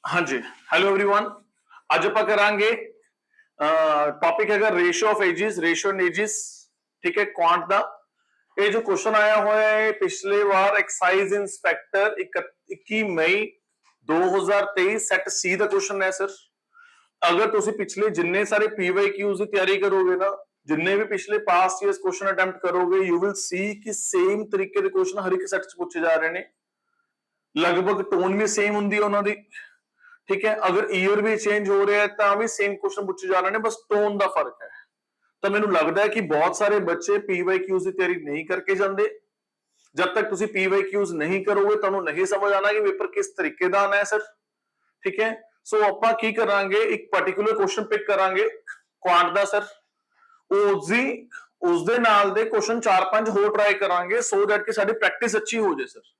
हाँ जी, hello everyone. आज ਆਪਾਂ ਕਰਾਂਗੇ ਟੌਪਿਕ ਹੈਗਾ ਰੇਸ਼ੋ ਆਫ ਏजेस, ਰੇਸ਼ੋ ਐਂਡ ਏजेस। ਠੀਕ ਹੈ, ਕੁਆਂਟ ਦਾ ਇਹ ਜੋ ਕੁਐਸਚਨ ਆਇਆ ਹੋਇਆ ਹੈ ਪਿਛਲੇ ਵਾਰ ਐਕਸਾਈਜ਼ ਇੰਸਪੈਕਟਰ 21 ਮਈ 2023 ਸੈਟ ਸੀ ਦਾ ਕੁਐਸਚਨ ਹੈ ਸਰ। ਅਗਰ ਤੁਸੀਂ ਪਿਛਲੇ ਜਿੰਨੇ ਸਾਰੇ ਪੀਵਾਈਕਿਊਜ਼ ਦੀ ਤਿਆਰੀ ਕਰੋਗੇ ਨਾ, ਜਿੰਨੇ ਵੀ ਪਿਛਲੇ ਪਾਸਟ ਈਅਰਸ ਕੁਐਸਚਨ ਅਟੈਂਪਟ ਕਰੋਗੇ, ਯੂ ਵਿਲ ਸੀ ਕਿ ਸੇਮ ਤਰੀਕੇ ਦੇ ਕੁਐਸਚਨ ਹਰ ਇੱਕ ਸੈਟ 'ਚ ਪੁੱਛੇ ਜਾ ਰਹੇ ਨੇ। ਲਗਭਗ ਟੋਨ ਵੀ ਸੇਮ ਹੁੰਦੀ ਹੈ ਉਹਨਾਂ ਦੀ। ठीक है, अगर ईयर भी चेंज हो रहा है तो भी सेम क्वेश्चन पूछे जा रहे हैं, बस टोन का फर्क है। तो मैंने लगता है कि बहुत सारे बच्चे पीवाईक्यूज की तैयारी नहीं करके जाते। जब तक तुम पीवाईक्यूज नहीं करोगे तो नहीं समझ आना कि पेपर किस तरीके का आना है सर। ठीक है, सो ਆਪਾਂ ਕੀ ਕਰਾਂਗੇ, ਇੱਕ ਪਾਰਟਿਕੂਲਰ ਕੁਐਸਚਨ ਪਿਕ ਕਰਾਂਗੇ ਕੁਆਂਟ ਦਾ ਸਰ। ਉਸ ਦੇ ਨਾਲ ਦੇ ਕੁਐਸਚਨ 4-5 ਹੋਰ ਟਰਾਈ ਕਰਾਂਗੇ ਸੋ ਦੈਟ ਕਿ ਸਾਡੀ ਪ੍ਰੈਕਟਿਸ ਅੱਛੀ ਹੋ ਜਾਏ ਸਰ।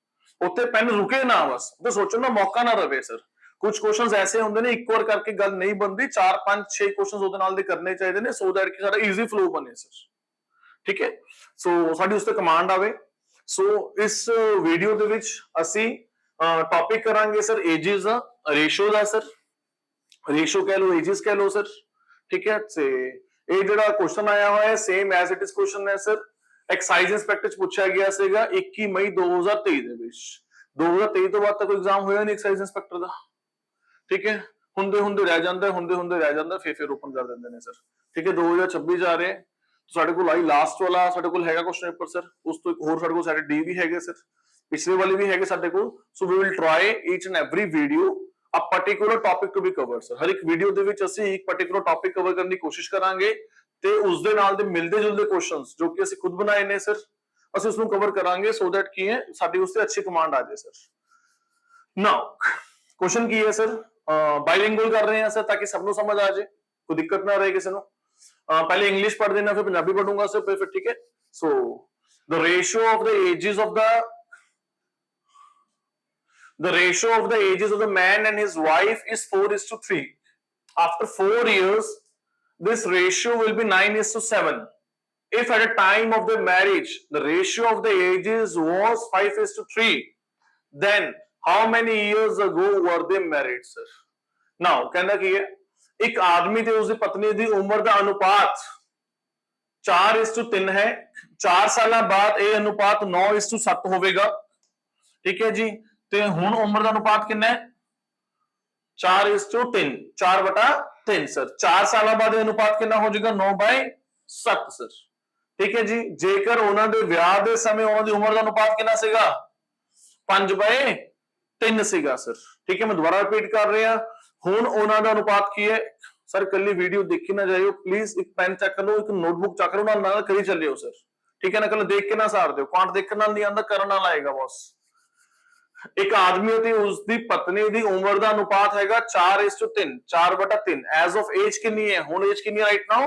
ਉੱਥੇ ਪੈਨ ਰੁਕੇ ਨਾ, ਬਸ ਉਹ ਸੋਚਣ ਦਾ ਮੌਕਾ ਨਾ ਰਵੇ ਸਰ। ਕੁਝ ਕੁਐਸਚਨਸ ਐਸੇ ਹੁੰਦੇ ਨੇ ਇੱਕ ਵਾਰ ਕਰਕੇ ਗੱਲ ਨਹੀਂ ਬਣਦੀ, 4-5-6 ਕੁਐਸਚਨਸ ਉਹਦੇ ਨਾਲ ਦੇ ਕਰਨੇ ਚਾਹੀਦੇ ਨੇ ਸੋ ਦੈਟ ਕਿ ਸਾਡਾ ਈਜ਼ੀ ਫਲੋ ਬਣੇ ਸਰ। ਠੀਕ ਹੈ, ਸੋ ਸਾਡੀ ਉਸ ਤੇ ਕਮਾਂਡ ਆਵੇ। ਸੋ ਇਸ ਵੀਡੀਓ ਦੇ ਵਿੱਚ ਅਸੀਂ ਟੌਪਿਕ ਕਰਾਂਗੇ ਸਰ ਏजेस ਦਾ, ਰੇਸ਼ੋ ਦਾ ਸਰ। ਰੇਸ਼ੋ ਕਹਿ ਲਓ, ਏजेस ਕਹਿ ਲਓ ਸਰ। ਠੀਕ ਹੈ, ਤੇ ਇਹ ਜਿਹੜਾ ਕੁਐਸਚਨ ਆਇਆ ਹੋਇਆ ਹੈ same as it is question ਹੈ ਸਰ। ਐਕਸਾਈਜ਼ ਇੰਸਪੈਕਟਰ ਚ ਪੁੱਛਿਆ ਗਿਆ ਸੀਗਾ 21 ਮਈ 2023 ਦੇ ਵਿੱਚ। 2023 ਤੋਂ ਬਾਅਦ ਤਾਂ ਕੋਈ ਐਗਜ਼ਾਮ ਹੋਇਆ ਨਹੀਂ ਐਕਸਾਈਜ਼ ਇੰਸਪੈਕਟਰ ਦਾ। ठीक है, ਹੁੰਦੇ ਹੁੰਦੇ ਰਹਿ ਜਾਂਦਾ, ਹੁੰਦੇ ਹੁੰਦੇ ਰਹਿ ਜਾਂਦਾ, ਫਿਰ ਓਪਨ ਕਰ ਦਿੰਦੇ ਨੇ ਸਰ। ਠੀਕ ਹੈ, 2026 ਜਾ ਰਹੇ ਸਾਡੇ ਕੋਲ ਆਈ ਲਾਸਟ ਵਾਲਾ ਸਾਡੇ ਕੋਲ ਹੈਗਾ ਕੁਐਸਚਨ ਪੇਪਰ ਸਰ। ਉਸ ਤੋਂ ਇੱਕ ਹੋਰ ਸਾਡੇ ਕੋਲ ਸਾਰੇ ਡੀ ਵੀ ਹੈਗੇ ਸਰ, ਪਿਛਲੇ ਵਾਲੇ ਵੀ ਹੈਗੇ ਸਾਡੇ ਕੋਲ। So we will try each and every video a particular topic to be covered sir. ਹਰ ਇੱਕ ਵੀਡੀਓ ਦੇ ਵਿੱਚ ਅਸੀਂ ਇੱਕ ਪਾਰਟਿਕੂਲਰ ਟੌਪਿਕ ਕਵਰ ਕਰਨ ਦੀ ਕੋਸ਼ਿਸ਼ ਕਰਾਂਗੇ ਤੇ ਉਸ ਦੇ ਨਾਲ ਦੇ ਮਿਲਦੇ ਜੁਲਦੇ ਕੁਐਸਚਨਸ ਜੋ ਕਿ ਅਸੀਂ ਖੁਦ ਬਣਾਏ ਨੇ ਸਰ, ਅਸੀਂ ਉਸ ਨੂੰ ਕਵਰ ਕਰਾਂਗੇ ਸੋ ਦੈਟ ਕੀ ਹੈ ਸਾਡੀ ਉਸ ਤੇ ਅੱਛੀ ਕਮਾਂਡ ਆ ਜਾਏ ਸਰ। ਨਾਓ क्वेश्चन की है सर, बाइलिंगुअल कर रहे हैं सर ताकि सब लोग समझ आ जाए, कोई दिक्कत ना रहे किसी को। पहले इंग्लिश पढ़ देना फिर पंजाबी पढ़ूंगा सर फिर ठीक है। So the ratio of the ages of the man and his wife is 4:3। After 4 years this ratio will be 9:7। if at a time of the marriage the ratio of the ages was 5:3, then how many years ago were they married sir? now कहना की है, एक आदमी ते उसकी पत्नी की उम्र का अनुपात 4:3 है। 4 साल बाद ये अनुपात 9:7 होगा। ठीक है जी, ते हुण उम्र का अनुपात कितना है 4:3, 4/3 सर। 4 साल बाद अनुपात कितना हो जाएगा 9/7 सर। ठीक है जी, जेकर उन्होंने विआह के समय उन्होंने उम्र का अनुपात कितना सीगा 5/3 ਸੀਗਾ ਸਰ। ਠੀਕ ਹੈ, ਮੈਂ ਦੁਬਾਰਾ ਰਿਪੀਟ ਕਰ ਰਿਹਾ। ਹੁਣ ਉਹਨਾਂ ਦਾ ਅਨੁਪਾਤ ਕੀ ਹੈ ਸਰ? ਕੱਲੀ ਵੀਡੀਓ ਦੇਖੀ ਨਾ ਜਾਇਓ ਪਲੀਜ਼, ਇੱਕ ਪੈਨ ਚੱਕ ਲਓ, ਇੱਕ ਨੋਟਬੁੱਕ ਚੱਕ ਲਓ, ਨਾਲ ਕਰੀ ਚੱਲਿਓ ਸਰ। ਠੀਕ ਹੈ ਨਾ, ਕੱਲ ਦੇਖ ਕੇ ਨਾ ਸਾਰ ਦਿਓ, ਕੁਆਂਟ ਦੇਖਣ ਨਾਲ ਨਹੀਂ ਆਉਂਦਾ, ਕਰਨ ਨਾਲ ਆਏਗਾ ਬਸ। ਇੱਕ ਆਦਮੀ ਅਤੇ ਉਸ ਦੀ ਪਤਨੀ ਦੀ ਉਮਰ ਦਾ ਅਨੁਪਾਤ ਹੈਗਾ 4:3, 4/3। ਐਜ਼ ਆਫ ਏਜ ਕਿੰਨੀ ਹੈ ਹੁਣ? ਏਜ ਕਿੰਨੀ ਹੈ ਰਾਈਟ ਨਾਓ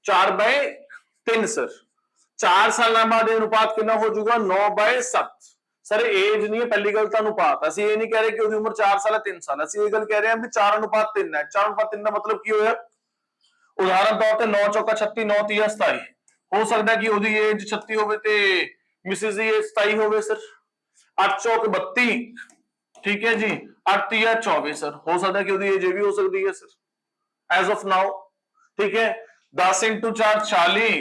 4/3 ਸਰ। 4 ਸਾਲਾਂ ਬਾਅਦ ਇਹ ਅਨੁਪਾਤ ਕਿੰਨਾ ਹੋ ਜਾਊਗਾ 9/7 सर। एज नहीं है पहली गल तो अनुपात। ਅਸੀਂ ਇਹ ਨਹੀਂ ਕਹਿ ਰਹੇ ਕਿ ਉਹਦੀ ਉਮਰ 4 ਸਾਲ ਹੈ 3 ਸਾਲ, ਅਸੀਂ ਇਹ ਗੱਲ ਕਹਿ ਰਹੇ ਹਾਂ ਵੀ 4:3 ਹੈ। 4:3 ਦਾ ਮਤਲਬ ਕੀ ਹੋਇਆ? ਉਦਾਹਰਨ ਤੌਰ ਤੇ 9 ਚੌਕਾ 36, 9 ਤੀਆ 27। ਹੋ ਸਕਦਾ ਕਿ ਉਹਦੀ ਏਜ 36 ਹੋਵੇ ਤੇ ਮਿਸਿਸ ਦੀ ਏਜ 27 ਹੋਵੇ ਸਰ। 8 ਚੌਕ 32, ਠੀਕ ਹੈ ਜੀ, 8 ਤੀਆ 24 ਸਰ। ਹੋ ਸਕਦਾ ਕਿ ਉਹਦੀ ਏਜ ਇਹ ਵੀ ਹੋ ਸਕਦੀ ਹੈ ਸਰ ਐਜ਼ ਆਫ ਨਾਓ। ਠੀਕ ਹੈ, 10 into 4 40,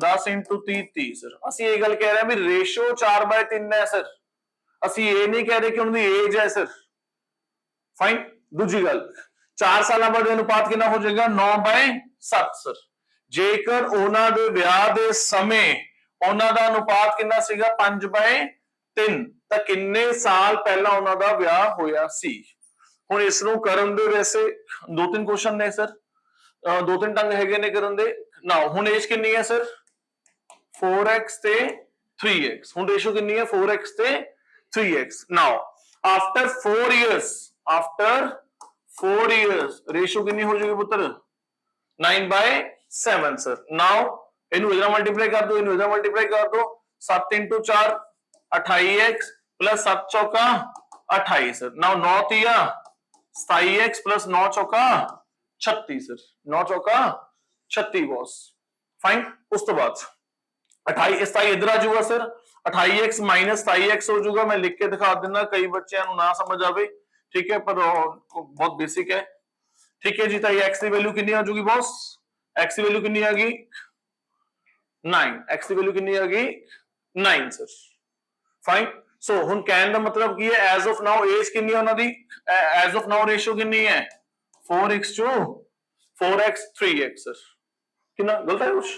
10 into 30 30 ਸਰ। ਅਸੀਂ ਇਹ ਗੱਲ ਕਹਿ ਰਹੇ ਹਾਂ ਵੀ ਰੇਸ਼ੋ 4/3 ਹੈ ਸਰ। ਅਸੀਂ ਇਹ ਨਹੀਂ ਕਹਿ ਰਹੇ ਕਿ ਉਹਨਾਂ ਦੀ ਏਜ ਹੈ ਸਰ। ਫਾਈਨ। ਦੂਜੀ ਗੱਲ, 4 ਸਾਲਾਂ ਬਾਅਦ ਅਨੁਪਾਤ ਕਿੰਨਾ ਹੋ ਜਾਏਗਾ 9/7 ਸਰ। ਜੇਕਰ ਉਹਨਾਂ ਦੇ ਵਿਆਹ ਦੇ ਸਮੇਂ ਉਹਨਾਂ ਦਾ ਅਨੁਪਾਤ ਕਿੰਨਾ ਸੀਗਾ 5/3, ਤਾਂ ਕਿੰਨੇ ਸਾਲ ਪਹਿਲਾਂ ਉਹਨਾਂ ਦਾ ਵਿਆਹ ਹੋਇਆ ਸੀ? ਹੁਣ ਇਸ ਨੂੰ ਕਰਨ ਦੇ ਵੈਸੇ 2-3 ਕੁਐਸਚਨ ਨੇ ਸਰ, 2-3 ਢੰਗ ਹੈਗੇ ਨੇ ਕਰਨ ਦੇ। ਨਾ ਹੁਣ ਏਜ ਕਿੰਨੀ ਹੈ ਸਰ 4x ਤੇ 3x। ਹੁਣ ਰੇਸ਼ੋ ਕਿੰਨੀ ਹੈ 4x ਤੇ 3x। now after 4 years ratio कितनी हो जाएगी पुत्र 9/7 सर। now इन्हों इधर मल्टीप्लाई कर दो, इन्हों इधर मल्टीप्लाई कर दो। 7 into 4 28x प्लस 7 चौका 28 सर। now 9 तिया 27x प्लस 9 चौका 36 सर। 9 चौका 36 बॉस। फाइन। उस तो बाद 28 27 इधर आ जाऊगा सर। 28x माइनस 27x हो जाऊगा। मैं लिख के दिखा देना, कई बच्चों को ना समझ आवे। ठीक है, पर बहुत बेसिक है। ठीक है जी, तो ये x की वैल्यू कितनी आ जाएगी बॉस? x की वैल्यू कितनी आ गई? 9। x की वैल्यू कितनी आ गई? 9 सर। फाइन। सो हुन कहने का मतलब की है एज ऑफ नाउ एज कितनी है उन्होंने, एज ऑफ नाउ रेशियो कितनी है? 4x to 4x 3x sir. कितना गलत है कुछ?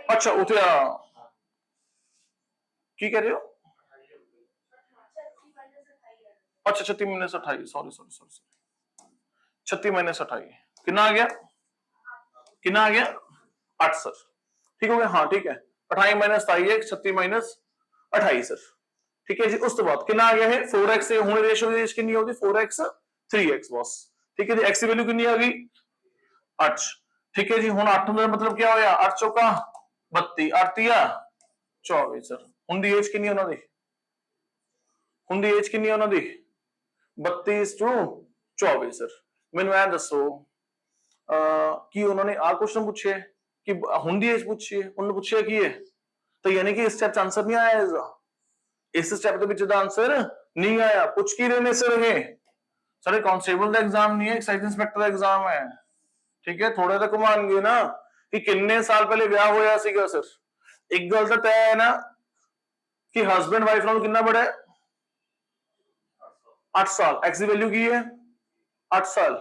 अच्छा उठे की कह रहे हो? अच्छा 36 minus 28, sorry sorry sorry sorry, 36 minus 28 कितना आ गया? कितना आ गया? 8 सर। ठीक हो गया, हाँ ठीक है। 28 माइनस 28, 36 माइनस 28 सर। ठीक है जी, उस तो बाद कितना आ गया है? 4x से होने रेशियो कितनी होगी? 4x 3x boss. ठीक है जी, x की वैल्यू कितनी आ गई? 8। ठीक है जी, हुन 8 का मतलब क्या होया? 8 चौका 32, 8 तिया 24 सर। हुन दी एज कितनी है उन्होंने? हुन दी एज कितनी है उन्होंने? 32 to 24 सर। मैनू ऐ दसो कि उन्होंने आ क्वेश्चन पूछे कि हुन दी एज पूछी है, उन्होंने पूछा की है, तो यानी कि इस स्टेप आंसर नहीं आया इसका, इस स्टेप के पीछे आंसर नहीं आया। पूछ की रहे सर ये सारे कांस्टेबल का एग्जाम नहीं है, एक्साइज इंस्पेक्टर का एग्जाम है। ठीक है, थोड़े तो घुमाएंगे ना कि कितने साल पहले ब्याह होया सीगा सर। एक गल तो तय है ना कि हस्बैंड वाइफ नाल कितना बड़ा है? 8 साल। एक्स की वैल्यू की है? 8 साल।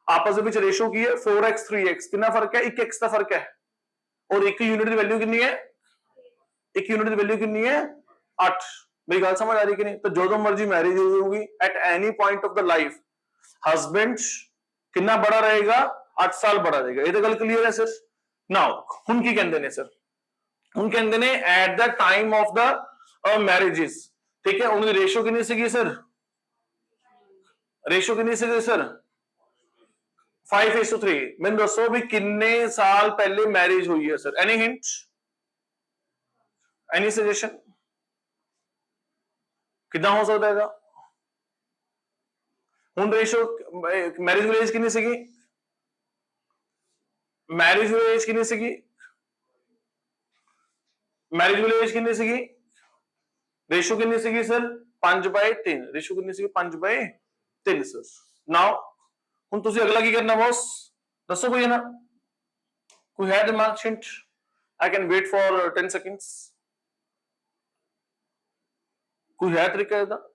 आपस में रेशियो की है 4x 3x, कितना फर्क है? 1x का फर्क है। और एक यूनिट की वैल्यू कितनी है? एक यूनिट की वैल्यू कितनी है? 8। मेरी गल समझ आ रही कि नहीं? तो जो मर्जी मैरिज होगी at any point of the life husband कितना बड़ा रहेगा? 8 साल बड़ा रहेगा। ये तो गल क्लियर है सर। नाउ हुन की कहंदे ने सर, हुन कहंदे ने eight the time of the marriages, ठीक है, उनकी रेशियो कितनी सीगी सर? रेशियो कितनी सीगी सर? 5:3। मैं दसो भी कितने साल पहले मैरिज हुई है sir? Any hint, any suggestion, कितना हो सकता है? हुन रेशियो मैरिज एज कितनी सीगी? मैरिज एज कितनी सीगी? मैरिज एज कितनी सीगी? रेशियो कितनी सीगी सर? 5/3। रेशियो कितनी सीगी? 5/3 सर। नाउ हुन तुसी अगला की करना बॉस? दसो कोई है ना, कोई है दिमाग hint? I can wait for 10 seconds. कोई है तरीका इसका?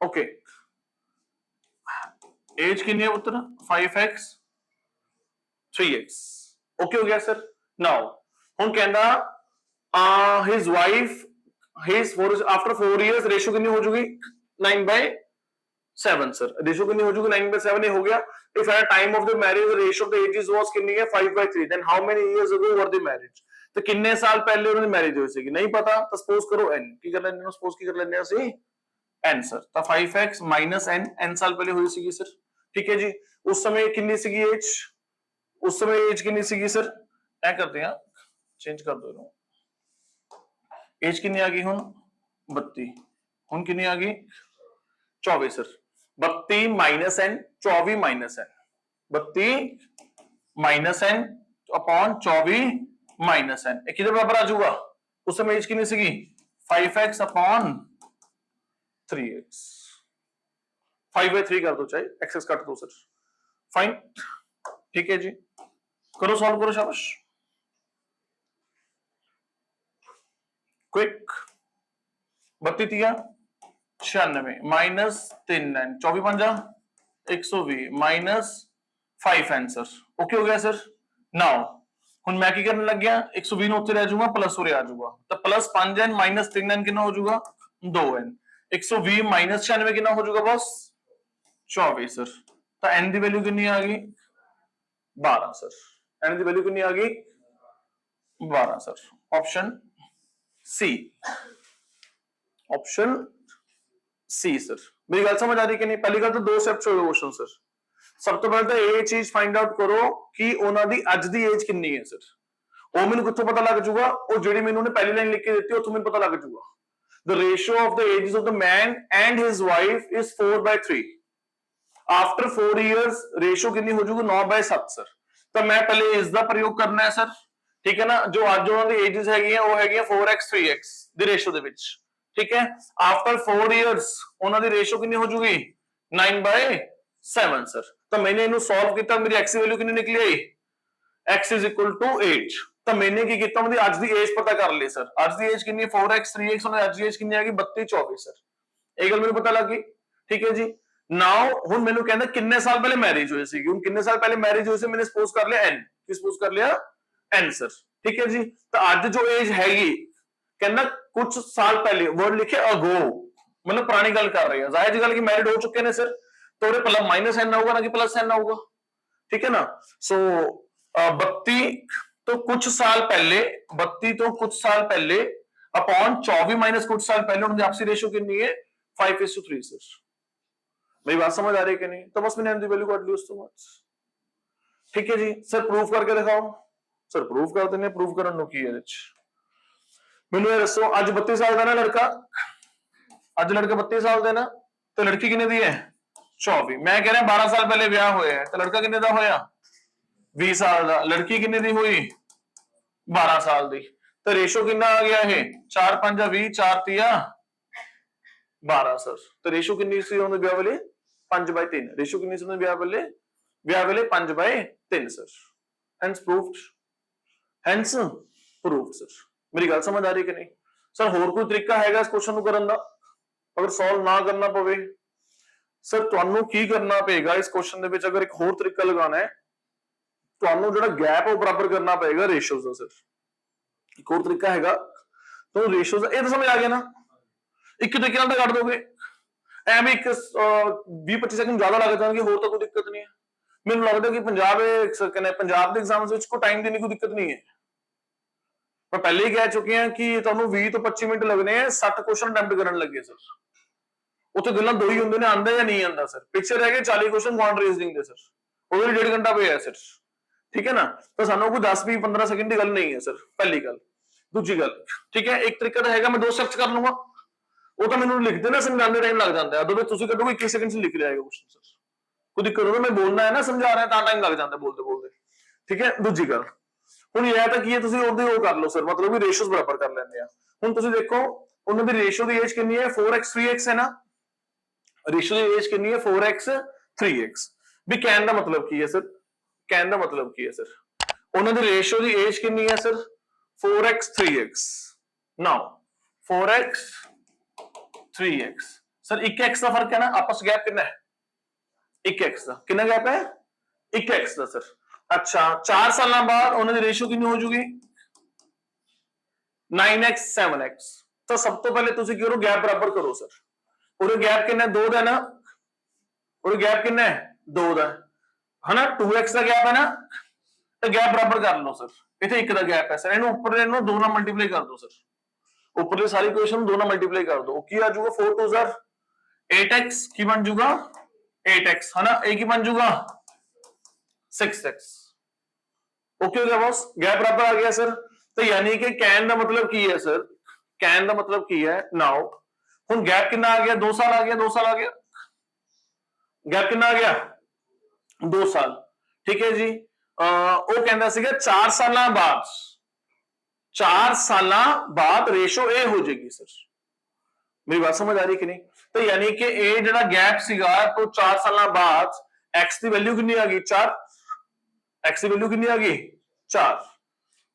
ओके, एज कितनी है पुत्र? 5x 3x। ओके हो गया सर। नाउ हुन कहंदा his wife his after 4 years ratio कितनी हो जाएगी? 9/7 सर। रेशियो कितनी हो जाएगी? 9/7 ही हो गया। If at time of the marriage the ratio of the ages was कितनी है? 5/3, then how many years ago were the marriage? तो कितने साल पहले उन्होंने मैरिज हुई सी? नहीं पता तो सपोज करो n की कर लेने, सपोज की कर लेने ਅਸੀਂ n सर। तो 5x - n, n साल पहले हुई सी सर। ठीक है जी, उस समय कितनी सी एज? उस समय एज कितनी सी सर? क्या करते हैं, चेंज कर दो। एज कितनी आ गई हुन? 32। हुन कितनी आ गई? 24 sir. 32 minus n, 24 minus n, 32 minus n upon 24 minus n, एक किधर बराबर आ जाऊगा? उस समय एज कितनी सी? 5x upon 3x। 5/3 कर दो, चाहे एक्सेस काट दो सर। फाइन, ठीक है जी, करो सॉल्व करो, शाबाश, quick. 32 96 minus 3n, 24 120 minus 5n sir. Okay हो गया सर। नाउ हुन मैं की करने लग गया? 120 उत्ते रह जाऊंगा, प्लस उरे आ जाऊंगा, तो प्लस 5n माइनस 3n कितना हो जाऊगा? 2n। 120 माइनस 96 कितना हो जाऊगा बॉस? 24 सर। तो n की वैल्यू कितनी आ गई? 12 सर। n की वैल्यू कितनी आ गई? 12 sir. Option C, option C sir. मेरी गल समझ आ रही कि नहीं? पहली गल तो 2 स्टेप छोड़ो क्वेश्चन सर। सब तो पहले तो ये चीज फाइंड आउट करो कि ਉਹਨਾਂ ਦੀ ਅੱਜ ਦੀ ਏਜ ਕਿੰਨੀ ਹੈ ਸਰ। ਉਹ ਮੈਨੂੰ ਕਿੱਥੋਂ ਪਤਾ ਲੱਗ ਜਾਊਗਾ? ਉਹ ਜਿਹੜੀ ਮੈਨੂੰ ਉਹਨੇ ਪਹਿਲੀ ਲਾਈਨ ਲਿਖ ਕੇ ਦਿੱਤੀ ਉੱਥੋਂ ਮੈਨੂੰ ਪਤਾ ਲੱਗ ਜਾਊਗਾ। The ratio of the ages of the man and his wife is 4/3. After 4 years ratio कितनी हो जाएगी 9/7 सर। तो मैं पहले इस ਦਾ ਪ੍ਰਯੋਗ ਕਰਨਾ ਹੈ ਸਰ, ਠੀਕ ਹੈ ਨਾ। ਜੋ ਅੱਜ ਉਹਨਾਂ ਦੀ ਏਜਸ ਹੈਗੀਆਂ ਉਹ ਹੈਗੀਆਂ 4x 3x ਦੀ ਰੇਸ਼ੋ ਦੇ ਵਿੱਚ, ਠੀਕ ਹੈ। ਆਫਟਰ 4 ਇਅਰਸ ਉਹਨਾਂ ਦੀ ਰੇਸ਼ੋ ਕਿੰਨੀ ਹੋ ਜਾਊਗੀ 9/7 ਸਰ। ਤਾਂ ਮੈਨੇ ਇਹਨੂੰ ਸੋਲਵ ਕੀਤਾ, ਮੇਰੀ x ਦੀ ਵੈਲਿਊ ਕਿੰਨੀ ਨਿਕਲੀ ਆਈ x is equal to 8। ਤਾਂ ਮੈਨੇ ਕੀ ਕੀਤਾ, ਉਹਦੀ ਅੱਜ ਦੀ ਏਜ ਪਤਾ ਕਰ ਲਈ ਸਰ। ਅੱਜ ਦੀ ਏਜ ਕਿੰਨੀ ਹੈ 4x 3x, ਉਹਨਾਂ ਦੀ ਅੱਜ ਦੀ ਏਜ ਕਿੰਨੀ ਆ ਗਈ 32 24 ਸਰ। ਇਹ ਗੱਲ ਮੈਨੂੰ ਪਤਾ ਲੱਗ ਗਈ, ਠੀਕ ਹੈ ਜੀ। ਨਾਓ ਹੁਣ ਮੈਨੂੰ ਕਹਿੰਦਾ ਕਿੰਨੇ ਸਾਲ ਪਹਿਲੇ ਮੈਰਿਜ ਹੋਈ ਸੀ। ਹੁਣ ਕਿੰਨੇ ਸਾਲ ਪਹਿਲੇ ਮੈਰਿਜ ਹੋਈ ਸੀ, ਮੈंने ਸਪੋਜ਼ ਕਰ ਲਿਆ n, ਕੀ ਸਪੋਜ਼ ਕਰ ਲਿਆ n ਸਰ, ਠੀਕ ਹੈ ਜੀ। ਤਾਂ ਅੱਜ ਜੋ ਏਜ ਹੈਗੀ ਕਹਿੰਦਾ ਕੁਝ ਸਾਲ ਪਹਿਲੇ, ਵਰਡ ਲਿਖਿਆ ਅਗੋ, मतलब पुरानी गल कर रहे हैं, जाहिर जी गल कि मैरिड हो चुके हैं सर, तो प्लस माइनस एन आऊगा ना कि प्लस एन आऊगा, ठीक है ना। सो 32 तो कुछ साल पहले, 32 तो कुछ साल पहले अपॉन 24 माइनस कुछ साल पहले, उनकी आपसी रेशियो कितनी है 5:3 सर। मेरी बात समझ आ रही है कि नहीं? तो बस मैंने एन की वैल्यू काट ली उस तो मच, ठीक है जी। सर प्रूफ करके दिखाओ सर, प्रूफ कर देने, प्रूफ करने नु की है मैनू ये दसो। अज 32 साल का ना लड़का, अज लड़का 32 साल का ना, तो लड़की कितने दी है 24। मैं कह रहा 12 साल पहले ब्याह होया है, तो लड़का कितने दा होया 20 साल का, लड़की कितने दी हुई 12 साल दी। तो रेशो कितना आ गया है 4 5 20, 4 3 12 सर। तो रेशो कितनी सी उन्होंने ब्याह वाले 5/3, रेशो कितनी सी ब्याह वाले 5/3 sir. Hence proved, hence proved sir. मेरी गल समझ आ रही कि नहीं सर? होर कोई तरीका हैगा इस क्वेश्चन को करने का अगर सॉल्व ना करना पवे? सर तुहानू की करना पेगा इस क्वेश्चन दे विच, अगर एक होर तरीका लगाना है तुहानू जिहड़ा गैप वो बराबर करना पएगा रेशियोज दा सर। एक होर तरीका हैगा, तो रेशियोज ये तो समझ आ गया ना। एक तरीके नाल कट दोगे, एवं एक 20-25 सेकंड ज्यादा लग जाएंगे, होर तो कोई दिक्कत नहीं है। मैनूं लगदा कि पंजाब दे एग्जाम्स विच कोई टाइम दी नहीं कोई दिक्कत नहीं है। मैं पहले ही कह चुके हैं कि तुहानू 20 तो 25 मिनट लगने हैं 60 क्वेश्चन अटेम्प्ट करन लगे सर। उत्थे गल्लां दो ही हुंदे ने, आंदा या नहीं आंदा सर। पिछे रह गए 40 क्वेश्चन क्वांट रीजनिंग दे सर, ਉਹਦੇ ਲਈ 1.5 घंटा पे है सर, ठीक है ना। तो सानू कोई 10-15 सेकंड की गल नहीं है सर, पहली गल। दूजी गल, ठीक है, एक तरीका तो हैगा मैं 2 स्टेप्स कर लूंगा, वो तो मैंने लिख देना समझाने टाइम लग जाता है, अदरवाइज तुसी कहोगे 21 सेकंड से लिख जाएगा क्वेश्चन सर। कोई दिक्कत होगा, मैं बोलना है ना समझा रहा है ता टाइम लग जाता है बोलते बोलते, ठीक है। दूजी गल ਹੁਣ ਇਹ ਤਾਂ ਕੀ ਹੈ, ਤੁਸੀਂ ਉਹਦੇ ਉਹ ਕਰ ਲਓ ਸਰ, ਮਤਲਬ ਵੀ ਰੇਸ਼ੀਓਸ ਬਰਾਬਰ ਕਰ ਲੈਂਦੇ ਆ। ਹੁਣ ਤੁਸੀਂ ਦੇਖੋ ਉਹਨਾਂ ਦੀ ਰੇਸ਼ੀਓ ਦੀ ਏਜ ਕਿੰਨੀ ਹੈ 4x 3x ਹੈ ਨਾ, ਰੇਸ਼ੀਓ ਦੀ ਏਜ ਕਿੰਨੀ ਹੈ 4x 3x। ਵੀ ਕਹਿਣ ਦਾ ਮਤਲਬ ਕੀ ਹੈ ਸਰ, ਕਹਿਣ ਦਾ ਮਤਲਬ ਕੀ ਹੈ ਸਰ, ਉਹਨਾਂ ਦੀ ਰੇਸ਼ੀਓ ਦੀ ਏਜ ਕਿੰਨੀ ਹੈ ਸਰ 4x 3x। ਨਾਓ 4x 3x ਸਰ 1x ਦਾ ਫਰਕ ਹੈ ਨਾ, ਆਪਸ ਗੈਪ ਕਿੰਨਾ ਹੈ 1x ਦਾ, ਕਿੰਨਾ ਗੈਪ ਹੈ 1x ਦਾ ਸਰ। अच्छा 4 साल बाद उन्होंने रेशियो कितनी हो जाएगी 9x 7x। तो सब तो पहले तुसी करो गैप बराबर करो सर, और गैप कितना 2 का ना, और गैप कितना है 2 का है ना, 2x का गैप है ना, तो गैप बराबर कर लो सर। इथे 1 का गैप है सर, इन्हों ऊपर इन्हों 2 ਨਾਲ मल्टीप्लाई कर दो सर, ऊपरली सारी इक्वेशन 2 ਨਾਲ मल्टीप्लाई कर दो, की आ जाएगा 4 2 जार 8x की बन जाएगा 8x है ना, a की बन जाएगा 6x। ओके हो गया बॉस, गैप बराबर आ गया सर। तो यानी कि कैन का मतलब की है सर, कैन का मतलब की है नाउ हुन गैप कितना आ गया 2 साल आ गया, 2 साल आ गया, गैप कितना आ गया 2 साल, ठीक है जी। वो कहता सीगा 4 साल बाद, 4 साल बाद रेशो ए हो जाएगी सर। मेरी बात समझ आ रही कि नहीं? तो यानी कि ए जिहड़ा गैप सीगा तो 4 साल बाद x की वैल्यू कितनी आ गई 4, x की वैल्यू कितनी आ गई 4,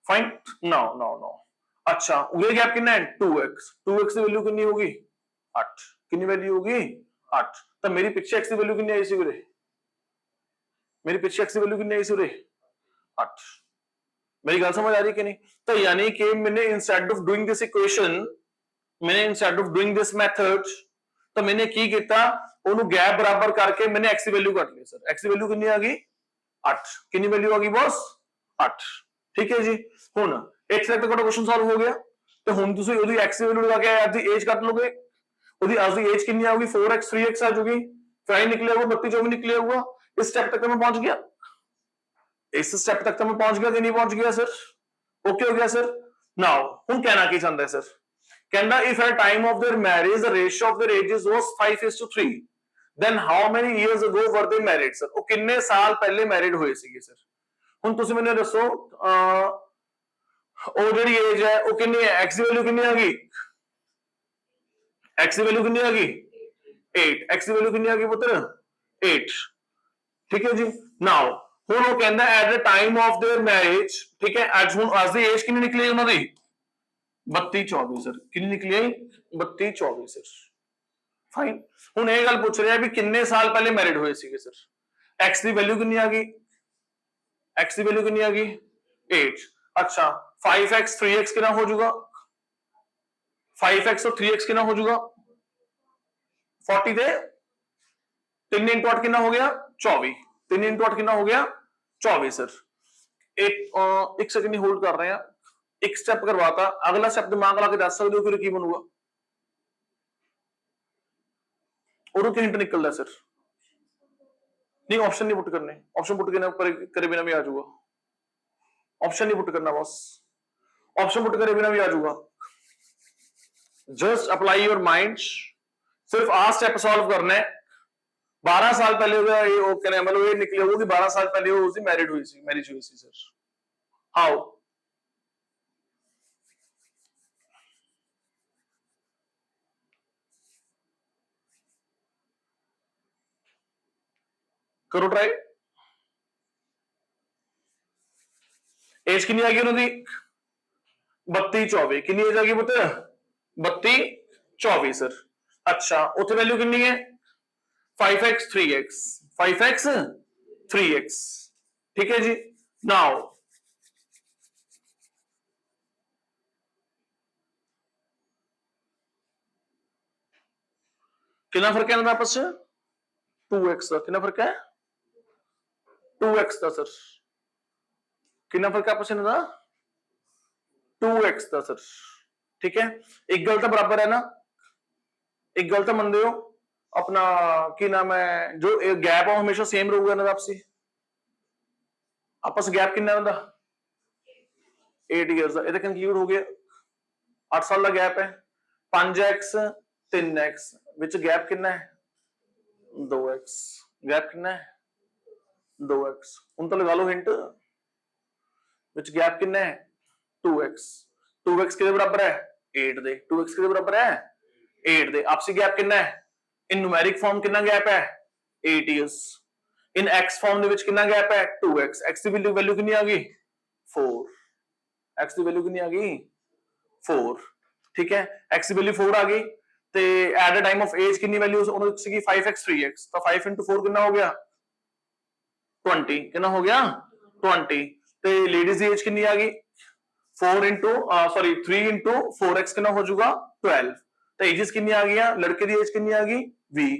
फाइन। नाउ नाउ नाउ अच्छा ये गैप कितना है 2x, 2x की वैल्यू कितनी होगी 8, कितनी वैल्यू होगी 8। तो मेरी पीछे x की वैल्यू कितनी आई सी उरे, मेरी पीछे x की वैल्यू कितनी आई सी उरे 8। मेरी गल समझ आ रही कि नहीं? तो यानी कि मैंने instead of doing this equation, मैंने instead of doing this method, तो मैंने की किया ਉਹਨੂੰ गैप बराबर करके मैंने x की वैल्यू कट ली सर। x की वैल्यू कितनी आ गई 8, कितनी वैल्यू आ गई बॉस 8, ठीक है जी। हुन एक तक तो क्वेश्चन सॉल्व हो गया, तो हुन ਤੁਸੀਂ ਉਹਦੀ x की वैल्यू लगा के आज ਦੀ एज ਕੱਟ ਲੋਗੇ, ਉਹਦੀ ਅੱਜ ਦੀ एज कितनी आएगी 4x 3x आ जाएगी, फिर आई निकले होगा 32 24 निकले होगा। इस स्टेप तक मैं पहुंच गया, इस स्टेप तक मैं पहुंच गया कि नहीं पहुंच गया सर? ओके हो गया सर। नाउ हुन कहना ਕੀ ਚਾਹੁੰਦਾ है सर, कहना if at time of their marriage the ratio of their ages was 5:3, then how many years ago were they married sir ਉਹ ਕਿੰਨੇ ਸਾਲ ਪਹਿਲੇ ਮੈਰਿਡ ਹੋਏ ਸੀਗੇ ਸਰ ਹੁਣ ਤੁਸੀਂ ਮੈਨੂੰ ਦੱਸੋ ਉਹ ਜਿਹੜੀ ਏਜ ਹੈ ਉਹ ਕਿੰਨੀ ਹੈ x ਦੀ ਵੈਲਿਊ ਕਿੰਨੀ ਆ ਗਈ x ਦੀ ਵੈਲਿਊ ਕਿੰਨੀ ਆ ਗਈ 8 x ਦੀ ਵੈਲਿਊ ਕਿੰਨੀ ਆ ਗਈ ਪੁੱਤਰ 8 ਠੀਕ ਹੈ ਜੀ ਨਾਓ ਹੁਣ ਉਹ ਕਹਿੰਦਾ at the time of there marriage ਠੀਕ ਹੈ ਅੱਜ ਦੀ ਏਜ ਕਿੰਨੀ ਨਿਕਲੀ ਉਹਨਾਂ ਦੀ 32 24 ਸਰ ਕਿੰਨੀ ਨਿਕਲੀ ਹੈ 32 24 ਸਰ ਫਾਈਨ ਹੁਣ ਇਹ ਗੱਲ ਪੁੱਛ ਰਿਹਾ ਵੀ ਕਿੰਨੇ ਸਾਲ ਪਹਿਲੇ ਮੈਰਿਡ ਹੋਏ ਸੀਗੇ ਸਰ x ਦੀ ਵੈਲਿਊ ਕਿੰਨੀ ਆ ਗਈ x ਦੀ ਵੈਲਿਊ ਕਿੰਨੀ ਆ ਗਈ 8 अच्छा 5x 3x कितना हो जाएगा 5x और 3x कितना हो जाएगा 40 दे 3 इंटू 8 कितना हो गया 24 3 इंटू 8 कितना हो गया 24 सर एक सेकंड होल्ड कर रहे हैं एक स्टेप करवाता अगला स्टेप दिमाग ला के दस सकते हो फिर की बनूगा और क्या हिंट निकल रहा है सर नहीं ऑप्शन नहीं पुट करने ऑप्शन पुट करने पर करे बिना भी आ जाऊगा ऑप्शन नहीं पुट करना बॉस ऑप्शन पुट करे बिना भी आ जाऊगा जस्ट अप्लाई योर माइंड सिर्फ आ स्टेप सॉल्व करना है 12 साल पहले हो गया ये वो कहने मतलब ये निकले वो कि 12 साल पहले वो उसकी मैरिज हुई थी सर हाउ करो ट्राई एज कितनी आ गई उन्होंने 32 24 कितनी एज आ गई पुत्र 32 24 सर अच्छा उथे वैल्यू कितनी है 5x 3x 5x 3x ठीक है जी नाउ कितना फर्क है आपस में 2x का कितना फर्क है 2x का सर कितना फर्क है आपस में 2x का सर ठीक है एक गल तो बराबर है ना एक गल तो मनते हो अपना की नाम है जो गैप है हमेशा सेम रहूगा ना आपसी आपस गैप कितना होता 8 इयर्स का ये कंक्लूड हो गया 8 साल का गैप है 5x 3x विच गैप कितना है 2x गैप कितना है 2x हुण तो लगा लो हिंट विच गैप कितना है 2x 2x किसके बराबर है 8 दे 2x किसके बराबर है 8 दे आपसी गैप कितना है इन न्यूमेरिक फॉर्म कितना गैप है 8 इयर्स इन x फॉर्म दे विच कितना गैप है 2x x की वैल्यू कितनी आ गई 4 x की वैल्यू कितनी आ गई 4 ठीक है x की वैल्यू 4 आ गई ते at the time of age कितनी वैल्यू उन्होंने सी 5x 3x तो 5 into 4 कितना हो गया 20 कितना हो गया 20 ते लेडीज दी एज कितनी आ गई 4 into सॉरी 3 into 4x कितना हो जाएगा 12 तो एजेस कितनी आ गई लड़के दी एज कितनी आ गई 20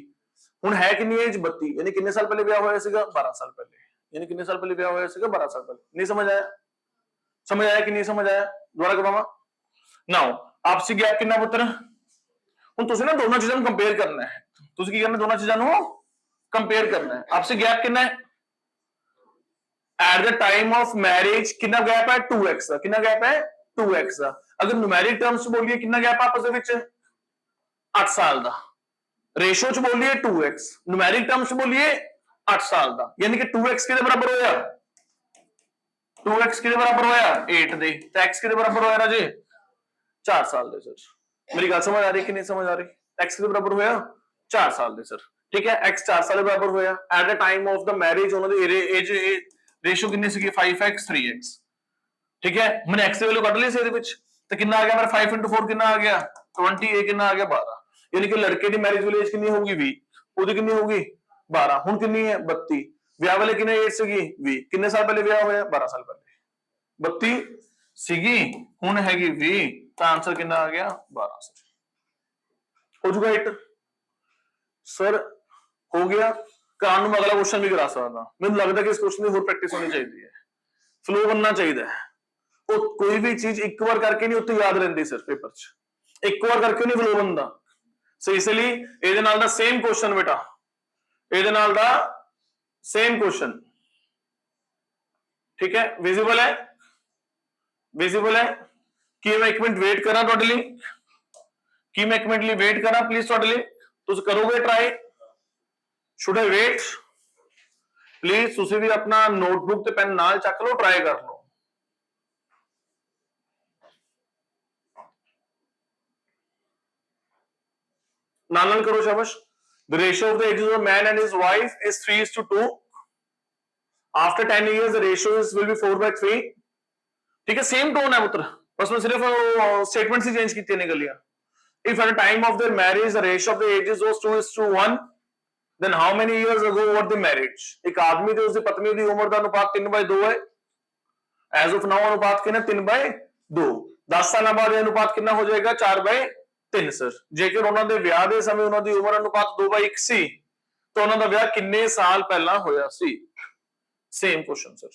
हुन है कितनी एज 32 यानी कितने साल पहले ब्याह होया सीगा 12 साल पहले यानी कितने साल पहले ब्याह होया सीगा 12 साल पहले नहीं समझ आया कि नहीं समझ आया दोबारा करवावा नाउ आपसी गैप कितना पुत्र हुन तुसी ना दोनों चीजां कंपेयर करना है तुसी की करना दोनों चीजां नु कंपेयर करना है आपसी गैप कितना है eight the time of marriage कितना गैप है 2x का कितना गैप है 2x का अगर न्यूमेरिक टर्म्स बोलिए कितना गैप आपस दे विच 8 साल दा रेशो च बोलिए 2x न्यूमेरिक टर्म्स बोलिए 8 साल दा यानी कि 2x किदे बराबर होया 2x किदे बराबर होया 8 दे ते x किदे बराबर होया राजे 4 साल दे सर मेरी गल समझ आ रही कि नहीं समझ आ रही x किदे बराबर होया 4 साल दे सर ठीक है x 4 साल दे बराबर होया eight the time of the marriage उन्हां दी एज रेशो कितनी सी 5x 3x ठीक है मैंने x की वैल्यू कट ली सी तो कितना आ गया मेरा 5 into 4 कितना आ गया 20 ए कितना आ गया 12 यानी कि लड़के की मैरिज वाली एज कितनी होगी 20 ओदी कितनी होगी 12 हुन कितनी है 32 ब्याह वाले कितने एज सीगी 20 कितने साल पहले ब्याह होया 12 साल पहले 32 सीगी हुन हैगी 20 तो आंसर कितना आ गया 12 सर हो चुका हिट सर हो गया कान में अगला क्वेश्चन भी करा सकता मैं लगता कि इस क्वेश्चन की होर प्रैक्टिस होनी चाहिए है फ्लो बनना चाहिए है कोई भी चीज एक बार करके नहीं उत्ते याद रहती सर पेपर च एक बार करके नहीं फ्लो बनता सो इसलिए ਇਹਦੇ ਨਾਲ ਦਾ सेम क्वेश्चन बेटा ਇਹਦੇ ਨਾਲ ਦਾ सेम क्वेश्चन ठीक है विजिबल है कि मैं 1 मिनट वेट करा ਤੁਹਾਡੇ ਲਈ कि मैं 1 मिनट ਲਈ वेट करा प्लीज ਤੁਹਾਡੇ ਲਈ ਤੁਸੀਂ ਕਰੋਗੇ try should I wait? Please तुसी भी अपना नोटबुक ते पेन नाल चक लो, ट्राई कर लो। नाल करो, शाबाश। The ratio of the ages of a man and his wife is 3:2. After 10 years, the ratio will be 4/3. ठीक है, सेम टोन है पुत्र, बस मैं सिर्फ स्टेटमेंट ही चेंज की निकलिया। If at the time of their marriage the ratio of the ages was 2:1, then how many years ago were they married? एक आदमी ते उसकी पत्नी की उम्र का अनुपात 3/2 है। As of now अनुपात कितना 3/2। 10 साल बाद अनुपात कितना हो जाएगा 4/3 सर। जेकर ਉਹਨਾਂ ਦੇ ਵਿਆਹ ਦੇ ਸਮੇਂ ਉਹਨਾਂ ਦੀ ਉਮਰ अनुपात 2/1 ਸੀ, तो ਉਹਨਾਂ ਦਾ ਵਿਆਹ ਕਿੰਨੇ ਸਾਲ ਪਹਿਲਾਂ ਹੋਇਆ ਸੀ? Same question sir.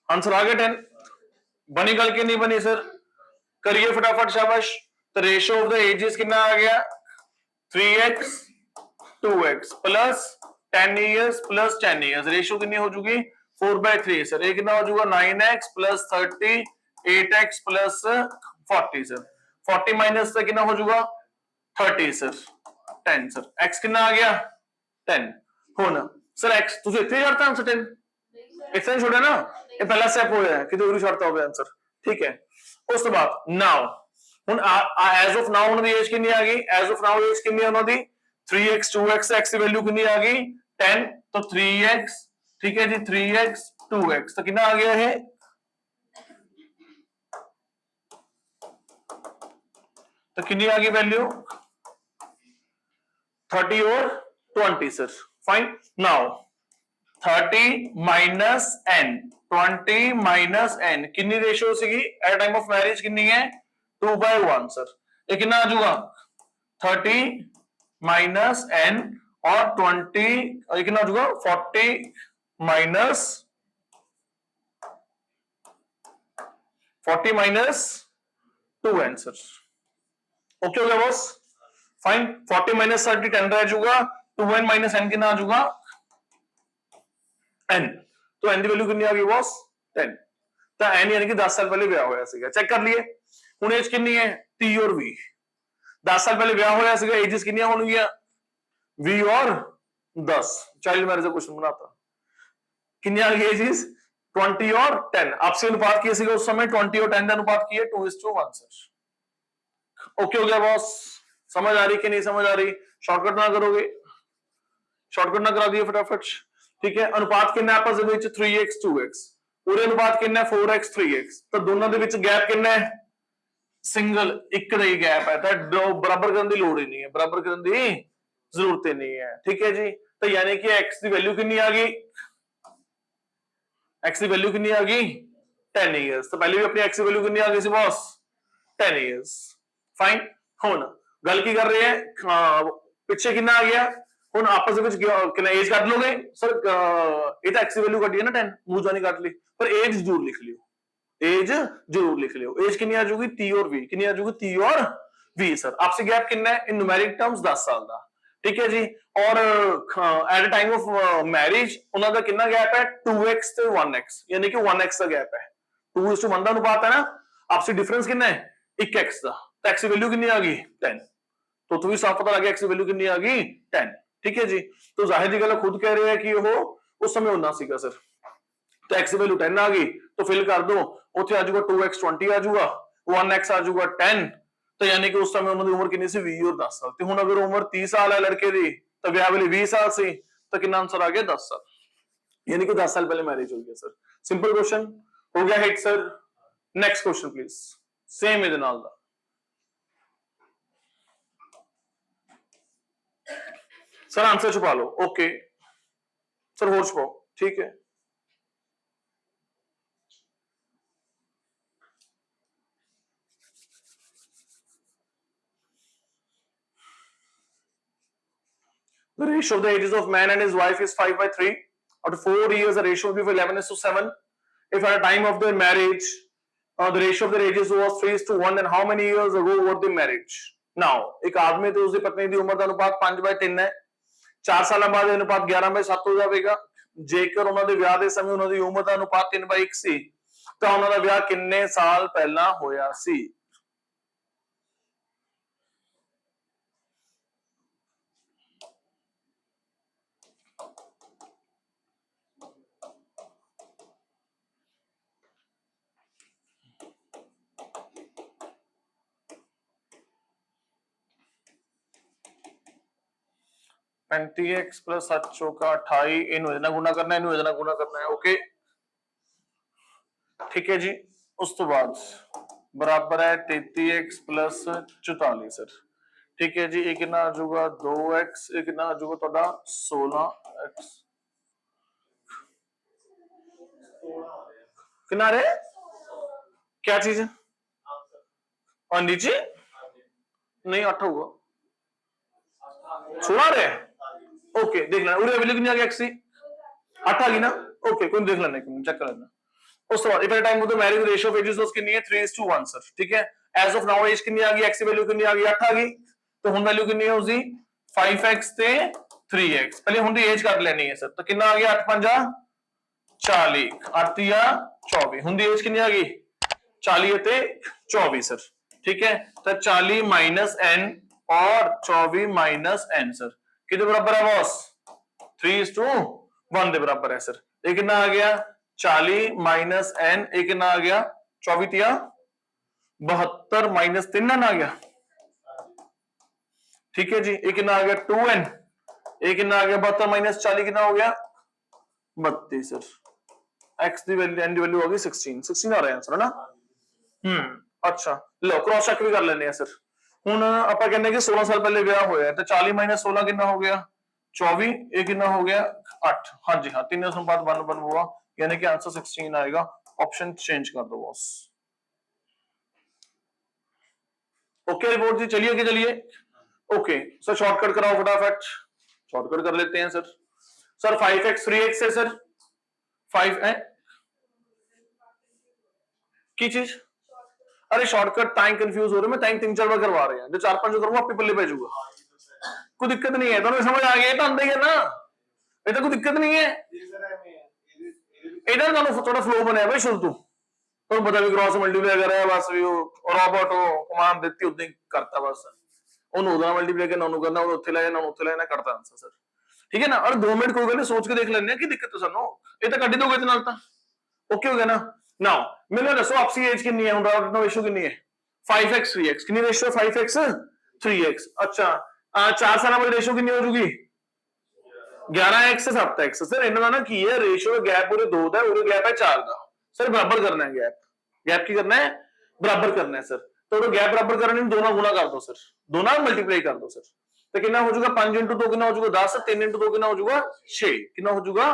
आंसर आ गया 10। बनी गल की नहीं बनी सर? करिए फटाफट, शाबाश। तो रेशियो ऑफ द एजेस कितना आ गया? 3x 2x plus 10 years plus 10 years। Ratio कितनी हो चुकी? 4/3 सर। ये कितना हो चुका? 9x plus 30 8x plus 40 sir. 40 minus से कितना हो चुका? 30 सर। 10 सर। x कितना आ गया? 10। होना सर x तुझे इतने करता आंसर 10 इतना ही छोड़ा ना, ये पहला स्टेप हो गया कि दूरी छोड़ता हो आंसर। ठीक है, उसके बाद नाउ ਹੁਣ ਐਜ਼ ਆਫ ਨਾउ ਉਹਨਾਂ ਦੀ ਏਜ ਕਿੰਨੀ ਆ ਗਈ? ਐਜ਼ ਆਫ ਨਾउ ਏਜ ਕਿੰਨੀ ਹੈ ਉਹਨਾਂ ਦੀ? 3x 2x x ਦੀ ਵੈਲਿਊ ਕਿੰਨੀ ਆ ਗਈ? 10। तो 3x, ठीक है जी, 3x 2x तो कितना आ गया है? तो कितनी आ गई वैल्यू? 30 और 20 sir. Fine. Now 30 minus n 20 minus n कितनी रेशियो सीगी एट टाइम ऑफ मैरिज? कितनी है? 2/1 सर। ये कितना आ जाएगा? 30 माइनस n और 20 ये कितना आ जाएगा? 40 माइनस 2n सर। ओके हो गया बॉस? फाइन। 40 माइनस 30 10 रह जाएगा। 2n माइनस n कितना आ जाएगा? n। तो n की वैल्यू कितनी आ गई बॉस? 10। तो n यानी कि 10 साल पहले ब्याह होया सीगा। चेक कर लिए ਹੁਣ एज कितनी है? 30 और 20। 10 साल पहले ब्याह होया सीगा, एजेस कितनी होंगी? 20 और 10। चाइल्ड मैरिज का क्वेश्चन बनाता। कितनी आ गई एजेस? 20 और 10। आपसे अनुपात किया सीगा उस समय 20 और 10 का अनुपात किया 2:1 सर। ओके हो गया बॉस? समझ आ रही कि नहीं समझ आ रही? शॉर्टकट ना करोगे? शॉर्टकट ना करा दिए फटाफट। ठीक है, अनुपात कितना है आपस में? 3x 2x। पूरे अनुपात कितना है? 4x 3x। तो दोनों ਦੇ ਵਿੱਚ ਗੈਪ ਕਿੰਨਾ ਹੈ? ਸਿੰਗਲ ਇੱਕ ਦਾ ਹੀ ਗੈਪ ਹੈ, ਤਾਂ ਬਰਾਬਰ ਕਰਨ ਦੀ ਲੋੜ ਹੀ ਨਹੀਂ ਹੈ, ਬਰਾਬਰ ਕਰਨ ਦੀ ਜ਼ਰੂਰਤ ਹੀ ਨਹੀਂ ਹੈ। ਠੀਕ ਹੈ ਜੀ, ਤਾਂ ਯਾਨੀ ਕਿ x ਦੀ ਵੈਲਿਊ ਕਿੰਨੀ ਆ ਗਈ? x ਦੀ ਵੈਲਿਊ ਕਿੰਨੀ ਆ ਗਈ? 10 ਇਅਰਸ। ਤਾਂ ਪਹਿਲੇ ਵੀ ਆਪਣੀ x ਦੀ ਵੈਲਿਊ ਕਿੰਨੀ ਆ ਗਈ ਸੀ ਬॉस? 10 ਇਅਰਸ। ਫਾਈਨ। ਹੁਣ ਗੱਲ ਕੀ ਕਰ ਰਹੇ ਹੈ? ਪਿੱਛੇ ਕਿੰਨਾ ਆ ਗਿਆ? ਹੁਣ ਆਪਸ ਦੇ ਵਿੱਚ ਕਿੰਨਾ ਏਜ ਕੱਢ ਲੋਗੇ ਸਰ? ਇਹ ਤਾਂ x ਦੀ ਵੈਲਿਊ ਕੱਢੀ ਹੈ ਨਾ 10, ਮੂੰਹ ਜਾਨੀ ਕੱਢ ਲਈ, ਪਰ ਏਜ ਜ਼ਰੂਰ ਲਿਖ ਲਿਓ, एज जरूर लिख लियो। एज कितनी आ जाएगी? 30 और 20। कितनी आ जाएगी? 30 और 20 सर। आपसे गैप कितना है इन न्यूमेरिक टर्म्स? 10 साल का। ठीक है जी। और एट टाइम ऑफ मैरिज ਉਹਨਾਂ ਦਾ ਕਿੰਨਾ ਗੈਪ ਹੈ? 2x ਤੇ 1x, यानी कि 1x ਦਾ ਗੈਪ ਹੈ। 2:1 ਦਾ अनुपात है ना। आपसे डिफरेंस कितना है? 1x ਦਾ। तो x की वैल्यू कितनी आ गई? 10। तो तुम्हें साफ पता लग गया x की वैल्यू कितनी आ गई? 10। ठीक है जी। तो जाहिर सी गल खुद कह रहे हैं कि वो उस समय होना सीगा सर। तो x की वैल्यू 10 आ गई, तो फिल कर दो। ਉੱਥੇ ਆ ਜਾਊਗਾ 2x 20 ਆ ਜਾਊਗਾ, 1x ਆ ਜਾਊਗਾ 10। ਤਾਂ ਯਾਨੀ ਕਿ ਉਸ ਸਮੇਂ ਉਹਨਾਂ ਦੀ ਉਮਰ ਕਿੰਨੀ ਸੀ? 20 और 10 ਸਾਲ। ਤੇ ਹੁਣ ਅਗਰ ਉਮਰ 30 ਸਾਲ ਹੈ ਲੜਕੇ ਦੀ, ਤਾਂ ਵਿਆਹ ਵੇਲੇ 20 ਸਾਲ ਸੀ, ਤਾਂ ਕਿੰਨਾ ਆंसर ਆ ਗਿਆ? 10 ਸਾਲ। यानी कि 10 साल पहले मैरिज हो गया सर। सिंपल क्वेश्चन हो गया hit sir. Next question please. Same ਇਹਦੇ ਨਾਲ ਦਾ सर आंसर छुपा लो। ओके सर ਹੋਰ छुपाओ। ठीक है, the ratio of the ages of man and his wife is 5/3. After 4 years, the ratio will be 11:7. If at the time of their marriage, the ratio of their ages was 3:1, then how many years ago were they married? Now, एक आदमी ਤੇ ਉਸਦੀ ਪਤਨੀ ਦੀ ਉਮਰ ਦਾ ਅਨੁਪਾਤ 5/3 ਹੈ। 4 ਸਾਲਾਂ ਬਾਅਦ ਇਹ ਅਨੁਪਾਤ 11/7 ਹੋ ਜਾਵੇਗਾ। ਜੇਕਰ ਉਹਨਾਂ ਦੇ ਵਿਆਹ ਦੇ ਸਮੇਂ ਉਹਨਾਂ ਦੀ ਉਮਰ ਦਾ ਅਨੁਪਾਤ 3/1 ਸੀ, ਤਾਂ ਉਹਨਾਂ ਦਾ ਵਿਆਹ ਕਿੰਨੇ ਸਾਲ ਪਹਿਲਾਂ ਹੋਇਆ ਸੀ? 35x प्लस 7 चौका 28, इन इतना गुना करना है, इन इतना गुना करना है। ओके ठीक है जी। उस तो बाद बराबर है 33x प्लस 44 सर। ठीक है जी। एक कितना आ जाऊगा 2x, एक कितना आ जाऊगा ਤੁਹਾਡਾ 16x। कितना रे क्या चीज और नीचे नहीं 8 होगा 16 रे। ओके देख लेना उरे वैल्यू कितनी आ गई x की 8 आ गई ना। ओके कोई देख लेना चेक कर लेना। उस तो बाद इफ एट टाइम वो तो मैरिज रेशियो ऑफ एजेस कितनी है 3:1 सर। ठीक है एज ऑफ नाउ एज कितनी आ गई x की वैल्यू कितनी आ गई 8 आ गई तो हुन वैल्यू कितनी है उसकी 5x ਤੇ 3x। ਪਹਿਲੇ ਹੁਣ ਦੀ ਏਜ ਕੱਢ ਲੈਣੀ ਹੈ ਸਰ। ਤਾਂ ਕਿੰਨਾ ਆ ਗਿਆ 8 5 40 8 या 24 ਹੁਣ ਦੀ ਏਜ ਕਿੰਨੀ ਆ ਗਈ 40 ਤੇ 24 ਸਰ। ठीक है तो 40 माइनस n और 24 माइनस n सर कितने बराबर है बॉस 3:1 के बराबर है सर। ये कितना आ गया 40 माइनस n, एक कितना आ गया 24 तिया 72 माइनस 3 आ गया। ठीक है जी। एक कितना आ गया 2n, एक कितना आ गया 72 माइनस 40 कितना हो गया 32 सर। x की वैल्यू n की वैल्यू होगी 16 आ रहा है आंसर है ना। अच्छा लो क्रॉस चेक भी कर लेने हैं सर। हुन ਆਪਾਂ ਕਹਿੰਦੇ ਕਿ 16 ਸਾਲ ਪਹਿਲੇ ਵਿਆਹ ਹੋਇਆ ਤੇ 40 माइनस 16 कितना हो गया 24, ये कितना हो गया 8। हाँ जी हाँ 3:1 हुआ यानी कि आंसर 16 आएगा। ऑप्शन चेंज कर दो बॉस। ओके रिपोर्ट जी चलिए कि चलिए ओके सर शॉर्टकट कराओ फटाफट। शॉर्टकट कर लेते हैं सर। सर 5x 3x है सर 5 है की चीज। अरे शॉर्टकट टाइम कंफ्यूज हो रहे मैं टाइम 3-4 बार करवा रहे हैं जो 4-5 जो करूंगा आपके पल्ले पे जाऊंगा कोई दिक्कत नहीं है। तो समझ आ गया तो आंदा ही है ना ये तो कोई दिक्कत नहीं है। इधर ਤੁਹਾਨੂੰ थोड़ा फ्लो ਬਣਿਆ ਬਈ ਸ਼ੁਰੂ ਤੋਂ ਤੁਹਾਨੂੰ ਪਤਾ ਵੀ ਕ੍ਰਾਸ ਮਲਟੀਪਲਾਈ ਕਰ ਰਿਹਾ ਬਸ ਵੀ ਉਹ ਰੋਬੋਟ ਉਹ ਕਮਾਂਡ ਦਿੱਤੀ ਉਦਾਂ ਹੀ ਕਰਤਾ ਬਸ ਉਹਨੂੰ ਉਹਦਾ ਮਲਟੀਪਲਾਈ ਕਰਨਾ ਉਹਨੂੰ ਕਰਨਾ ਉਹ ਉੱਥੇ ਲੈ ਜਾਣਾ ਉੱਥੇ ਲੈ ਜਾਣਾ ਕਰਤਾ ਆਂਸਰ ਸਰ। ठीक है ना। और 2 मिनट कोई गल नहीं सोच के देख लेने की दिक्कत है सानू ये तो ਕੱਢ ਦੋਗੇ ਤੇ ਨਾਲ ਤਾਂ ओके हो गया ना। नाउ मैंने दसो आपसी एज कितनी है हुन राउंड रेशियो कितनी है 5x 3x कितनी रेशियो 5x 3x। अच्छा 4 साल बाद रेशियो कितनी हो जाएगी 11x 7x सर। इनका ना की है रेशियो गैप पूरे 2 ਦਾ और गैप है 4 ਦਾ सर बराबर करना है गैप। गैप की करना है बराबर करना है सर। तो गैप बराबर करने में दोनों गुना कर दो सर दोनों मल्टीप्लाई कर दो सर तो कितना हो जाएगा 5 × 2 कितना हो जाएगा 10 3 × 2 कितना हो जाएगा 6 कितना हो जाएगा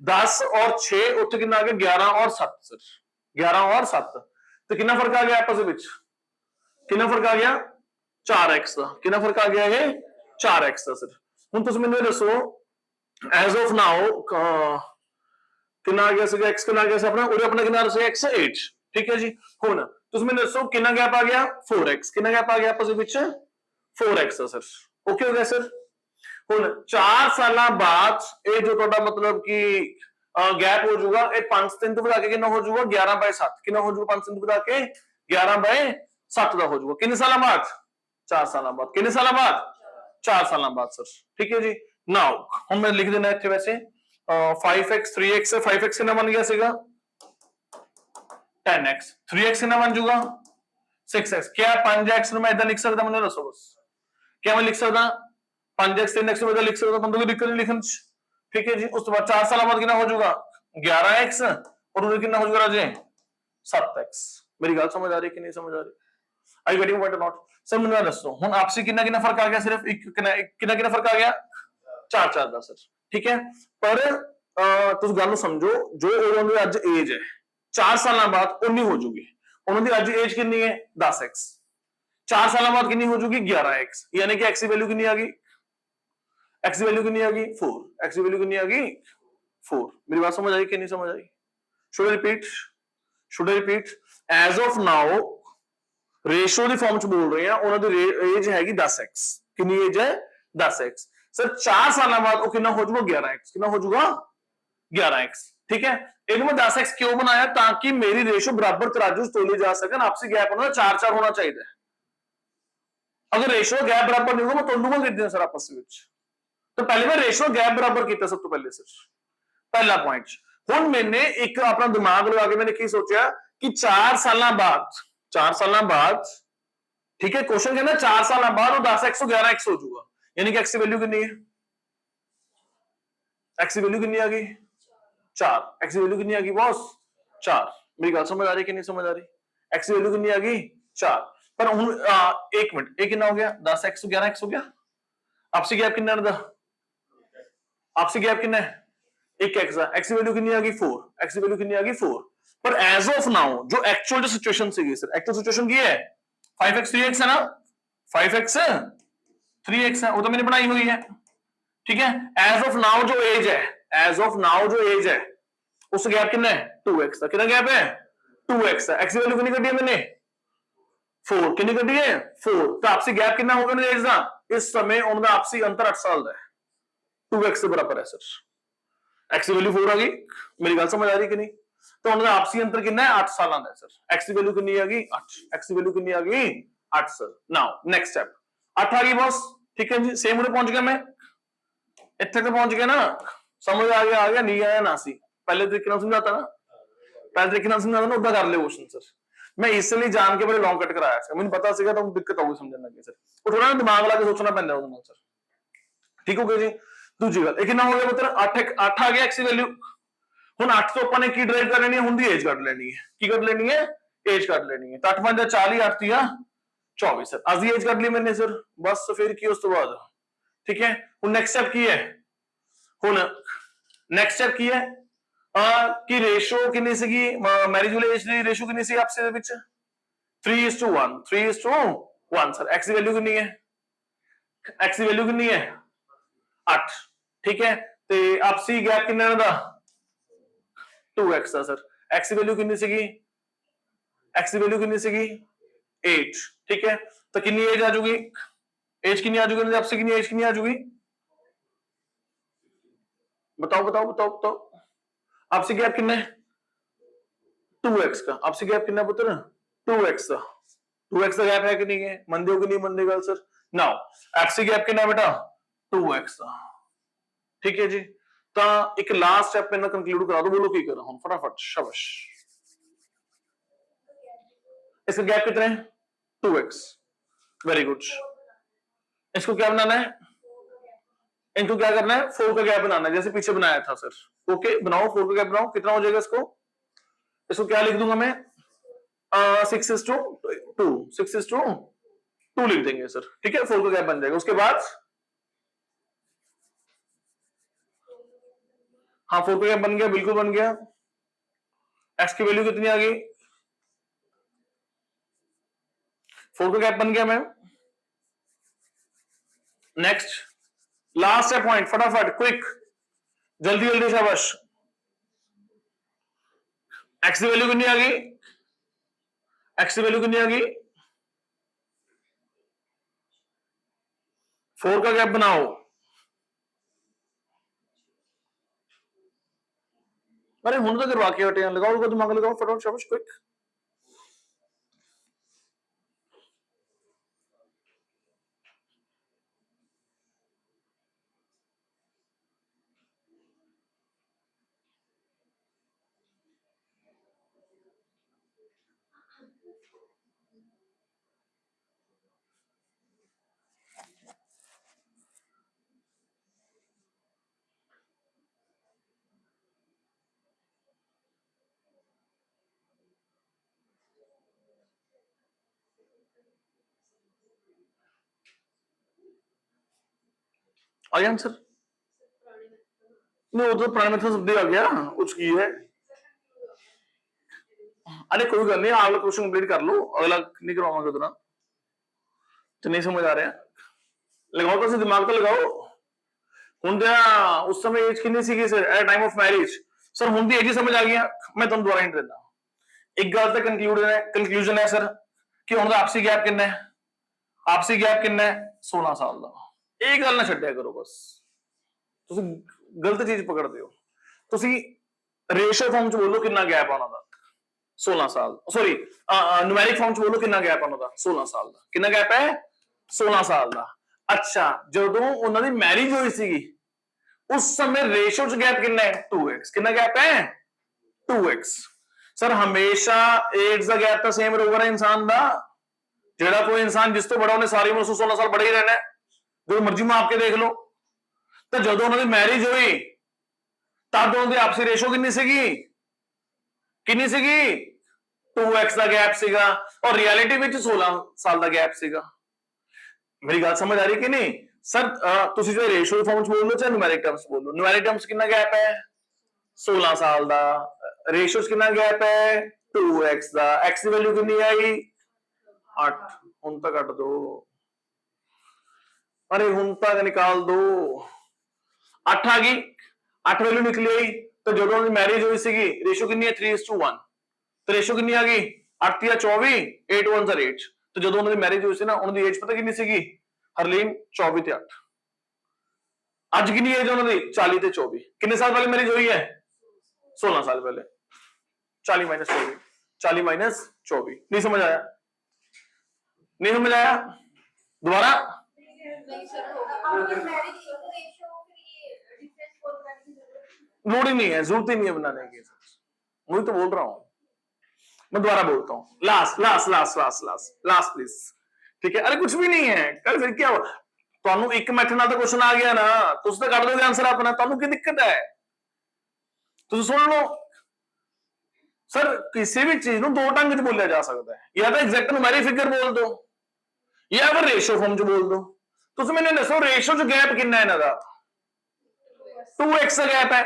10 और 6 उत्थे कितना आ गया 11 और 7 सर 11 और 7 तो कितना फर्क आ गया आपस विच कितना फर्क आ गया 4x का कितना फर्क आ गया है 4x का सर। हुन तुसीं मैनूं दसो एज ऑफ नाउ कितना आ गया सी x कितना आ गया सी अपना और अपना कितना सी x 8। ठीक है जी। हुन तुसीं मैनूं दसो कितना गैप आ गया 4x कितना गैप आ गया आपस विच 4x का सर। ओके हो गया सर। हुन 4 साल बाद ये जो ਤੁਹਾਡਾ मतलब कि गैप हो जाऊगा ये 5 3 तो बढ़ा के कितना हो जाऊगा 11/7 कितना हो जाऊगा 5 3 बढ़ा के 11/7 का हो जाऊगा कितने साल बाद 4 साल बाद कितने साल बाद 4 साल बाद सर। ठीक है जी। नाउ हम मैं लिख देना इतने वैसे 5x 3x से 5x कितना बन गया सीगा 10x 3x कितना बन जाऊगा 6x। क्या 5x मैं इधर लिख सकता मुझे दसो बस क्या मैं लिख सकता 5x 3x में लिख सकता बंदों की दिक्कत नहीं लिखने। ठीक है जी। उस बाद 4 साल बाद कितना हो जाएगा 11x और उन्हें कितना हो जाएगा राजे 7x। मेरी गल समझ आ रही कि नहीं समझ आ रही I getting point not sir मुझे दसो हुन आपसे कितना कितना फर्क आ गया सिर्फ एक कितना कितना फर्क आ गया 4 का सर। ठीक है पर तुम गल समझो जो उन्होंने अज एज है 4 साल बाद 19 हो जाएगी उन्होंने अज एज कितनी है 10x 4 साल बाद कितनी हो जाएगी 11x यानी कि x की वैल्यू कितनी आ गई x की वैल्यू कितनी आ गई 4 x की वैल्यू कितनी आ गई 4। मेरी बात समझ आई कि नहीं समझ आई should I repeat age of now ratio दी फॉर्म च बोल रहे हैं उन्हां दी एज हैगी 10x कितनी एज है 10x सर 4 साल बाद वो कितना हो जाएगा 11x कितना हो जाएगा 11x। ठीक है इन्हें मैं 10x क्यों बनाया ताकि मेरी रेशियो बराबर तराजू तोले जा सके आपसी गैप होना 4-4 होना चाहिए। अगर रेशियो गैप बराबर नहीं होगा मैं तोलूंगा कितने सर आपस में तो पहले मैं रेशियो गैप बराबर किया सब तो पहले सर पहला पॉइंट। हुन मैंने एक अपना दिमाग लगा के मैंने की सोचा कि 4 साल बाद ठीक है क्वेश्चन कहना 4 साल बाद वो 10x 11x हो जाएगा यानी कि x की वैल्यू कितनी है एक्स की वैल्यू कितनी आ गई 4, एक्स की वैल्यू कितनी आ गई बॉस 4। मेरी गल समझ आ रही कि नहीं समझ आ रही? एक्स की वैल्यू कितनी आ गई 4। पर हुन एक मिनट, ये कितना हो गया 10x तो 11x हो गया। आपसी गैप कितना है? आपसी गैप कितना है 1x है। एक्स की वैल्यू कितनी आ गई 4, एक्स की वैल्यू कितनी आ गई 4। पर एज ऑफ नाउ जो एक्चुअल जो सिचुएशन सी सर, एक्चुअल सिचुएशन की है 5x 3x है ना, 5x 3x है, वो तो मैंने बनाई हुई है, ठीक है। एज ऑफ नाउ जो एज है, एज ऑफ नाउ जो एज है उस गैप कितना है 2x का, कितना गैप है 2x है। एक्स की वैल्यू कितनी कटी है मैंने 4, कितनी कटी है 4। तो आपसी गैप कितना होगा ना एज का, इस समय उनका आपसी अंतर 8 साल का है, 2x से बराबर है सर। एक्स की वैल्यू 4 आ गई, मेरी गल समझ आ रही कि नहीं? तो उनका आपसी अंतर कितना है 8 साल का है सर। एक्स की वैल्यू कितनी आ गई 8, एक्स की वैल्यू कितनी आ गई 8 सर। नाउ नेक्स्ट स्टेप 8 आ गई बॉस, ठीक है जी। सेम उधर पहुंच गया मैं, इतने तक पहुंच गया ना, समझ आ गया नहीं आया ना सी। पहले तरीके नाल समझाता ना, पहले तरीके नाल समझाता ना, उदा कर ले क्वेश्चन सर। मैं इसलिए जान के मेरे लॉन्ग कट कराया सर, मुझे पता सीगा तो दिक्कत आऊगी समझने लगे सर। वो थोड़ा ना दिमाग ला के सोचना पैंदा ਉਹਦੇ ਨਾਲ सर, ठीक हो गया जी। दूजी गल ਇਹ ਕਿੰਨਾ ਹੋ ਗਿਆ ਪੁੱਤਰ 8 आ गया एक्स की वैल्यू। ਹੁਣ 8 ਤੋਂ ਆਪਾਂ ਨੇ ਕੀ ਡਰਾਈਵ ਕਰ ਲੈਣੀ ਹੈ, ਹੁਣ ਦੀ ਏਜ ਕੱਢ ਲੈਣੀ ਹੈ। ਕੀ ਕੱਢ ਲੈਣੀ ਹੈ ਏਜ ਕੱਢ ਲੈਣੀ ਹੈ। ਤਾਂ 8 5 40 8 3 24 ਸਰ। ਅੱਜ ਦੀ ਏਜ ਕੱਢ ਲਈ ਮੈंने ਸਰ, ਬਸ ਫਿਰ ਕੀ ਉਸ ਤੋਂ ਬਾਅਦ, ਠੀਕ ਹੈ। ਹੁਣ ਨੈਕਸਟ ਸਟੈਪ ਕੀ ਹੈ, ਹੁਣ ਨੈਕਸਟ ਸਟੈਪ ਕੀ ਹੈ ਕਿ ਰੇਸ਼ੋ ਕਿੰਨੀ ਸੀਗੀ ਮੈਰਿਜ ਵਾਲੀ ਏਜ ਦੀ, ਰੇਸ਼ੋ ਕਿੰਨੀ ਸੀ ਆਪਸੇ ਦੇ ਵਿੱਚ 3:1, 3:1 ਸਰ। एक्स ਦੀ ਵੈਲਿਊ ਕਿੰਨੀ ਹੈ, एक्स ਦੀ ਵੈਲਿਊ ਕਿੰਨੀ ਹੈ 8, ठीक है। ਤੇ ਆਪਸੀ ਗੈਪ ਕਿੰਨਾ ਦਾ 2x ਦਾ ਸਰ। x ਦੀ ਵੈਲਿਊ ਕਿੰਨੀ ਸੀਗੀ, x ਦੀ ਵੈਲਿਊ ਕਿੰਨੀ ਸੀਗੀ 8, ठीक है। तो कितनी एज आ जाएगी, एज कितनी आ जाएगी आपसे, कितनी एज कितनी आ जाएगी बताओ बताओ बताओ बताओ। आपसे गैप कितना है 2x का, आपसे गैप कितना पुत्र 2x का, 2x का गैप है कि नहीं है, मंदे हो कि नहीं मंदे गल सर। नाउ आपसे गैप कितना बेटा 2x का, ठीक है जी। तो एक लास्ट स्टेप में कंक्लूड करा दो, बोलो की करा हम फटाफट शाबाश। इसका गैप कितना है 2x, वेरी गुड। इसको क्या बनाना है, इनको क्या करना है 4 का गैप बनाना है, जैसे पीछे बनाया था सर। ओके बनाओ 4 का गैप बनाओ, कितना हो जाएगा इसको, इसको क्या लिख दूंगा मैं 6:2, 6:2 लिख देंगे सर, ठीक है। 4 का गैप बन जाएगा। उसके बाद हाँ 4 का गैप बन गया, बिल्कुल बन गया। एक्स की वैल्यू कितनी आ गई 4 का गैप बन गया मैम। नेक्स्ट लास्ट है पॉइंट, फटाफट क्विक जल्दी जल्दी शाबाश। एक्स की वैल्यू कितनी आ गई, एक्स की वैल्यू कितनी आ गई 4 का गैप बनाओ। अरे हुन तो करवा के हटे, लगाओ दिमाग लगाओ फटाफट शाबाश क्विक। आ गया आंसर, नहीं वो तो पुराने मेथड सब आ गया, कुछ की है। अरे कोई गल नहीं, अगला क्वेश्चन कंप्लीट कर लो, अगला नहीं करवाऊंगा उतना तो नहीं समझ आ रहा। लगाओ तो दिमाग तो लगाओ। हुन उस समय एज कितनी सी sir at time of marriage sir, हुन दी एज समझ आ गई। मैं तुम दोबारा हिंट देता, एक गल तो कंक्लूजन है सर कि हुन दा आपसी गैप कितना है, आपसी गैप कितना है 16 साल का। ਇਹ ਗੱਲ ਨਾ ਛੱਡਿਆ ਕਰੋ ਬਸ, ਤੁਸੀਂ ਗਲਤ ਚੀਜ਼ ਪਕੜਦੇ ਹੋ। ਤੁਸੀਂ ਰੇਸ਼ੋ ਫਾਰਮ ਚ ਬੋਲੋ ਕਿੰਨਾ ਗੈਪ ਆ ਉਹਨਾਂ ਦਾ 16 ਸਾਲ, ਸੌਰੀ ਨਿਊਮੈਰਿਕ ਫਾਰਮ ਚ ਬੋਲੋ ਕਿੰਨਾ ਗੈਪ ਆ ਉਹਨਾਂ ਦਾ 16 ਸਾਲ ਦਾ। ਕਿੰਨਾ ਗੈਪ ਹੈ 16 ਸਾਲ ਦਾ। ਅੱਛਾ ਜਦੋਂ ਉਹਨਾਂ ਦੀ ਮੈਰਿਜ ਹੋਈ ਸੀਗੀ ਉਸ ਸਮੇਂ ਰੇਸ਼ੋ ਚ ਗੈਪ ਕਿੰਨਾ ਹੈ 2x, ਕਿੰਨਾ ਗੈਪ ਹੈ 2x। ਸਰ ਹਮੇਸ਼ਾ ਏਜ ਦਾ ਗੈਪ ਤਾਂ ਸੇਮ ਰਹੂਗਾ ਨਾ ਇਨਸਾਨ ਦਾ, ਜਿਹੜਾ ਕੋਈ ਇਨਸਾਨ ਜਿਸ ਤੋਂ ਬੜਾ ਉਹਨੇ ਸਾਰੀ ਉਮਰ 16 ਸਾਲ ਬੜਾ ਹੀ ਰਹਿਣਾ, जो मर्जी माप के देख लो। तो जो उन्होंने मैरिज हुई ਤਾਂ ਦੋਵਾਂ ਦੀ ਆਪਸੀ ਰੇਸ਼ੋ ਕਿੰਨੀ ਸੀਗੀ 2x ਦਾ ਗੈਪ ਸੀਗਾ ਔਰ ਰਿਐਲਿਟੀ ਵਿੱਚ 16 ਸਾਲ ਦਾ ਗੈਪ ਸੀਗਾ। ਮੇਰੀ ਗੱਲ ਸਮਝ ਆ ਰਹੀ ਕਿ ਨਹੀਂ ਸਰ? ਤੁਸੀਂ ਜੋ ਰੇਸ਼ੋ ਫਾਰਮ ਚ ਬੋਲ ਲਓ ਚਾਹੇ ਨਿਊਮੈਰਿਕ ਟਰਮਸ ਬੋਲ ਲਓ, ਨਿਊਮੈਰਿਕ ਟਰਮਸ ਕਿੰਨਾ ਗੈਪ ਹੈ 16 ਸਾਲ ਦਾ, ਰੇਸ਼ੋ ਚ ਕਿੰਨਾ ਗੈਪ ਹੈ 2x ਦਾ, x ਦੀ ਵੈਲਿਊ ਕਿੰਨੀ ਆਈ 8, ਹੁਣ ਤਾਂ ਕੱਢ ਦੋ, अरे ਹੁਣ तक निकाल दो, 8 आ गई, 8 वैल्यू निकली आई तो जो मैरिज हुई सी रेशो कितनी है 3:1, तो रेशो कितनी आ गई 8 या 24, 8 1 8, तो जो उन्होंने मैरिज हुई सी ना उन्होंने एज पता कितनी सी हरलीन 24 ते 8, अज कितनी एज उन्होंने 40 ते 24, कितने साल पहले मैरिज हुई है 16 साल पहले, 40 - 24, 40 - 24, नहीं समझ आया? नहीं समझ आया? दोबारा लोड ही नहीं है, जरूरत ही नहीं है बनाने की, वही तो बोल रहा हूं मैं, दोबारा बोलता हूं, last last last last last last please, ठीक है? अरे कुछ भी नहीं है, कल फिर क्या हुआ, ਤੁਹਾਨੂੰ ਇੱਕ ਮੈਥਡ ਨਾਲ ਤਾਂ ਕੁਐਸਚਨ ਆ ਗਿਆ ਨਾ, ਤੁਸੀਂ ਤਾਂ ਕੱਢ ਦੋਗੇ ਆਨਸਰ ਆਪਣਾ, ਤੁਹਾਨੂੰ ਕੀ ਦਿੱਕਤ ਹੈ? ਤੁਸੀਂ ਸੁਣ ਲਓ ਸਰ, ਕਿਸੇ ਵੀ ਚੀਜ਼ ਨੂੰ ਦੋ ਢੰਗ 'ਚ ਬੋਲਿਆ ਜਾ ਸਕਦਾ ਹੈ, ਜਾਂ ਤਾਂ ਐਗਜ਼ੈਕਟ ਨੂਮੈਰਿਕ ਫਿਗਰ ਬੋਲ ਦੋ ਜਾਂ ਫਿਰ ਰੇਸ਼ੋ ਫਾਰਮ 'ਚ ਬੋਲ ਦੋ। ਤੁਸੀਂ ਮੈਨੂੰ ਦੱਸੋ ਰੇਸ਼ੋ 'ਚ ਗੈਪ ਕਿੰਨਾ ਹੈ ਇਹਨਾਂ ਦਾ? 2x ਦਾ ਗੈਪ ਹੈ,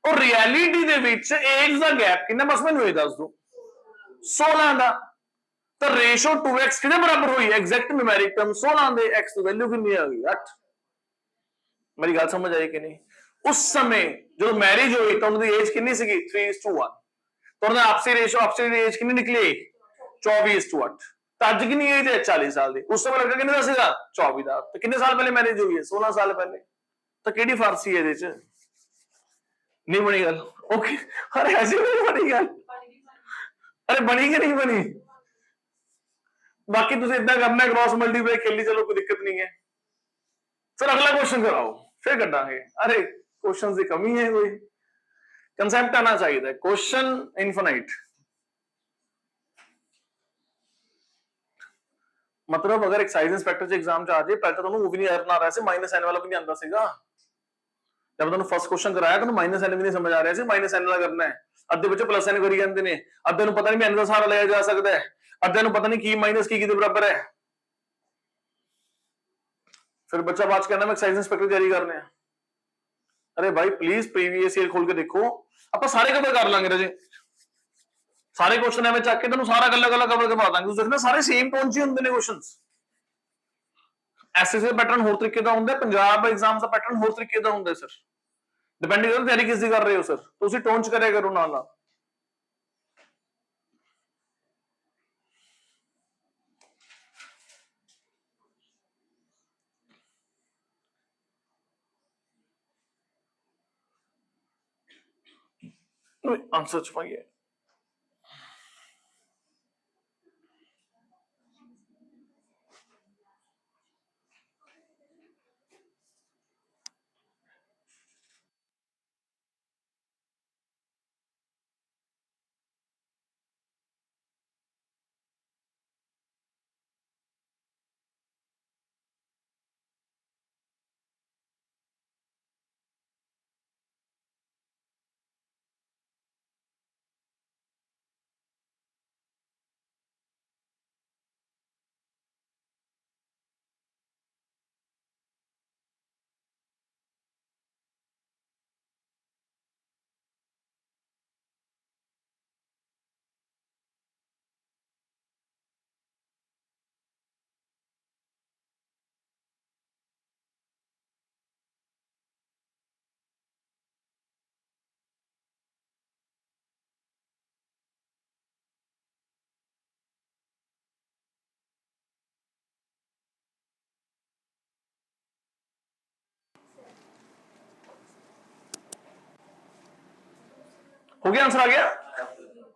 ਔਰ ਰਿਐਲਿਟੀ ਦੇ ਵਿੱਚ ਏਜ ਦਾ ਗੈਪ ਕਿੰਨਾ, ਬਸ ਮੈਨੂੰ ਇਹ ਦੱਸ ਦਿਓ 16 ਦਾ, ਤਾਂ ਰੇਸ਼ੋ 2x ਕਿਹਦੇ ਬਰਾਬਰ ਹੋਈ? ਐਗਜ਼ੈਕਟ ਨਿਊਮੈਰਿਕ ਟਰਮ 16 ਦੇ, x ਦੀ ਵੈਲਿਊ ਕਿੰਨੀ ਆ ਗਈ 8। ਮੇਰੀ ਗੱਲ ਸਮਝ ਆਈ ਕਿ ਨਹੀਂ? ਉਸ ਸਮੇਂ ਜਦੋਂ ਮੈਰਿਜ ਹੋਈ ਤਾਂ ਉਹਨਾਂ ਦੀ ਏਜ ਕਿੰਨੀ ਸੀਗੀ 3:1, ਤਾਂ ਉਹਨਾਂ ਦਾ ਆਪਸੀ ਰੇਸ਼ੋ, ਆਪਸੀ ਏਜ ਕਿੰਨੀ ਨਿਕਲੀ 24:8, ਤਾਂ ਅੱਜ ਕਿੰਨੀ ਏਜ ਹੈ 40 ਸਾਲ ਦੀ, ਉਸ ਸਮੇਂ ਲੜਕਾ ਕਿੰਨੇ ਦਾ ਸੀਗਾ 24 ਦਾ, ਤੇ ਕਿੰਨੇ ਸਾਲ ਪਹਿਲੇ ਮੈਰਿਜ ਹੋਈ ਹੈ 16 ਸਾਲ ਪਹਿਲੇ, ਤਾਂ ਕਿਹੜੀ ਫਾਰਸੀ ਹੈ ਇਹਦੇ ਚ? नहीं बनी गल, ओके, अरे ऐसी नहीं बनी गल, अरे बनी कि नहीं बनी? बाकी तुझे इतना करना है, क्रॉस मल्टीप्लाई खेली चलो, कोई दिक्कत नहीं है सर, अगला क्वेश्चन कराओ फिर कटांगे। अरे क्वेश्चन की कमी है, कोई कंसेप्ट आना चाहिए, क्वेश्चन इनफिनाइट, मतलब अगर एक्साइज इंस्पेक्टर एग्जाम च आ जाए, पहले तो तुहानू वो भी नहीं आ रहा से, -n वाला भी नहीं आंदा सीगा, जब तुहानू फर्स्ट क्वेश्चन कराया तो -n भी नहीं समझ आ रहा सी, -n वाला करना है, अद्धे बच्चे +n करी जाते हैं, अद्धे नू पता नहीं n का सहारा लिया जा सकता है, अद्धे नू पता नहीं की माइनस की किहदे बराबर है, फिर बच्चा बाद कहना मैं एक्साइज इंस्पेक्टर तैयारी करने हैं। अरे भाई प्लीज प्रीवियस ईयर खोल के देखो, आप सारे कवर कर लांगे राजे, सारे क्वेश्चन एवं चक के तुहानू सारा गल्ला कवर करवा दांगे, तुसीं देखना सारे सेम टोन च ही हुंदे ने क्वेश्चंस। एसएससी पैटर्न होर तरीके दा हुंदा है, पंजाब एग्जाम दा पैटर्न होर तरीके दा हुंदा है सर, डिपेंडिंग करदा तैयारी किस दी कर रहे हो सर, तुसीं टोन च करिया करो नाल नाल। आंसर छुपाइए, हो गया आंसर आ गया,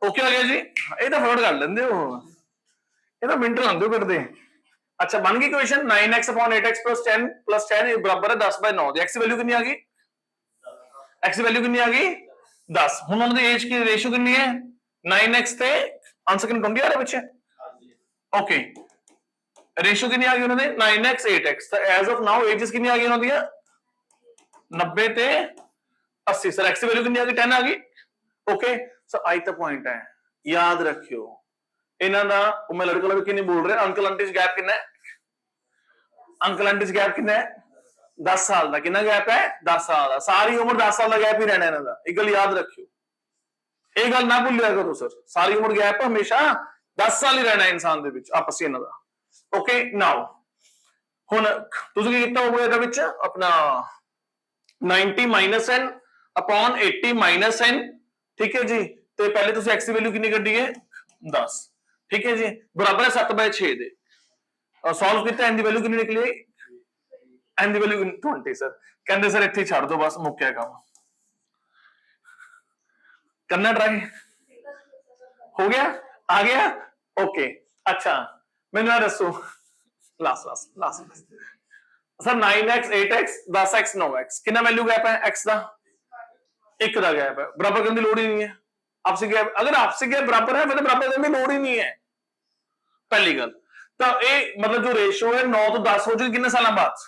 ओके आ गया जी, ये तो फटाफट कर लेंदे हो, ये तो मिनट लांदे हो करदे। अच्छा बन गई equation 9x upon 8x plus 10 बराबर है 10/9, x की वैल्यू कितनी आ गई, x की वैल्यू कितनी आ गई 10, हुण उन्हां दी एज की रेशियो कितनी है 9x ते आंसर कितनी 20 आ रहा बच्चे, ओके, रेशियो कितनी आ गई उन्हां दे 9x 8x, तो एज ऑफ नाउ एजेस कितनी आ गई उन्हां दी 90 ते 80 सर एक्स की वैल्यू कितनी आ गई 10 आ गई ओके सर आई तो पॉइंट है याद रखियो इन्हां दा मैं लड़का लड़की नहीं बोल रहे अंकल आंटी च गैप कितना है अंकल आंटी च गैप कितना है 10 साल का कितना गैप है 10 साल का सारी उम्र 10 साल का गैप ही रहना इन्हां दा एक गल याद रखियो ਇਹ ਗੱਲ ਨਾ ਭੁੱਲਿਆ ਕਰੋ ਸਰ ਸਾਰੀ ਉਮਰ ਗੈਪ ਹਮੇਸ਼ਾ 10 ਸਾਲ ਹੀ ਰਹਿਣਾ ਇਨਸਾਨ ਦੇ ਵਿੱਚ ਆਪਸ ਇਹਨਾਂ ਦਾ ਓਕੇ ਨਾਓ ਹੁਣ ਤੁਸੀਂ ਕੀ ਕੀਤਾ ਹੋਊਗਾ ਇਹਦੇ ਵਿੱਚ ਆਪਣਾ 90 n upon 80 n ਠੀਕ ਹੈ ਜੀ ਤੇ ਪਹਿਲੇ ਤੁਸੀਂ x ਦੀ ਵੈਲਿਊ ਕਿੰਨੀ ਕੱਢੀ ਹੈ 10 ਠੀਕ ਹੈ ਜੀ ਬਰਾਬਰ ਹੈ 7/6 ਦੇ ਸੋਲਵ ਕੀਤਾ n ਦੀ ਵੈਲਿਊ ਕਿੰਨੀ ਨਿਕਲੀ n ਦੀ ਵੈਲਿਊ 20 ਸਰ ਕਹਿੰਦੇ ਸਰ ਇੱਥੇ ਛੱਡ ਦਿਓ ਬਸ ਮੁੱਕਿਆ ਕੰਮ करना ट्राई हो गया आ गया ओके अच्छा मैंने ना दसो last sir 9x 8x 10x 9x कितना वैल्यू गैप है x का एक का गैप है बराबर करने की लोड़ ही नहीं है आपसे गैप अगर आपसे गैप बराबर है फिर बराबर करने की लोड़ ही नहीं है पहली गल तो ये मतलब जो रेशियो है 9 तो 10 हो जाएगी कितने साल बाद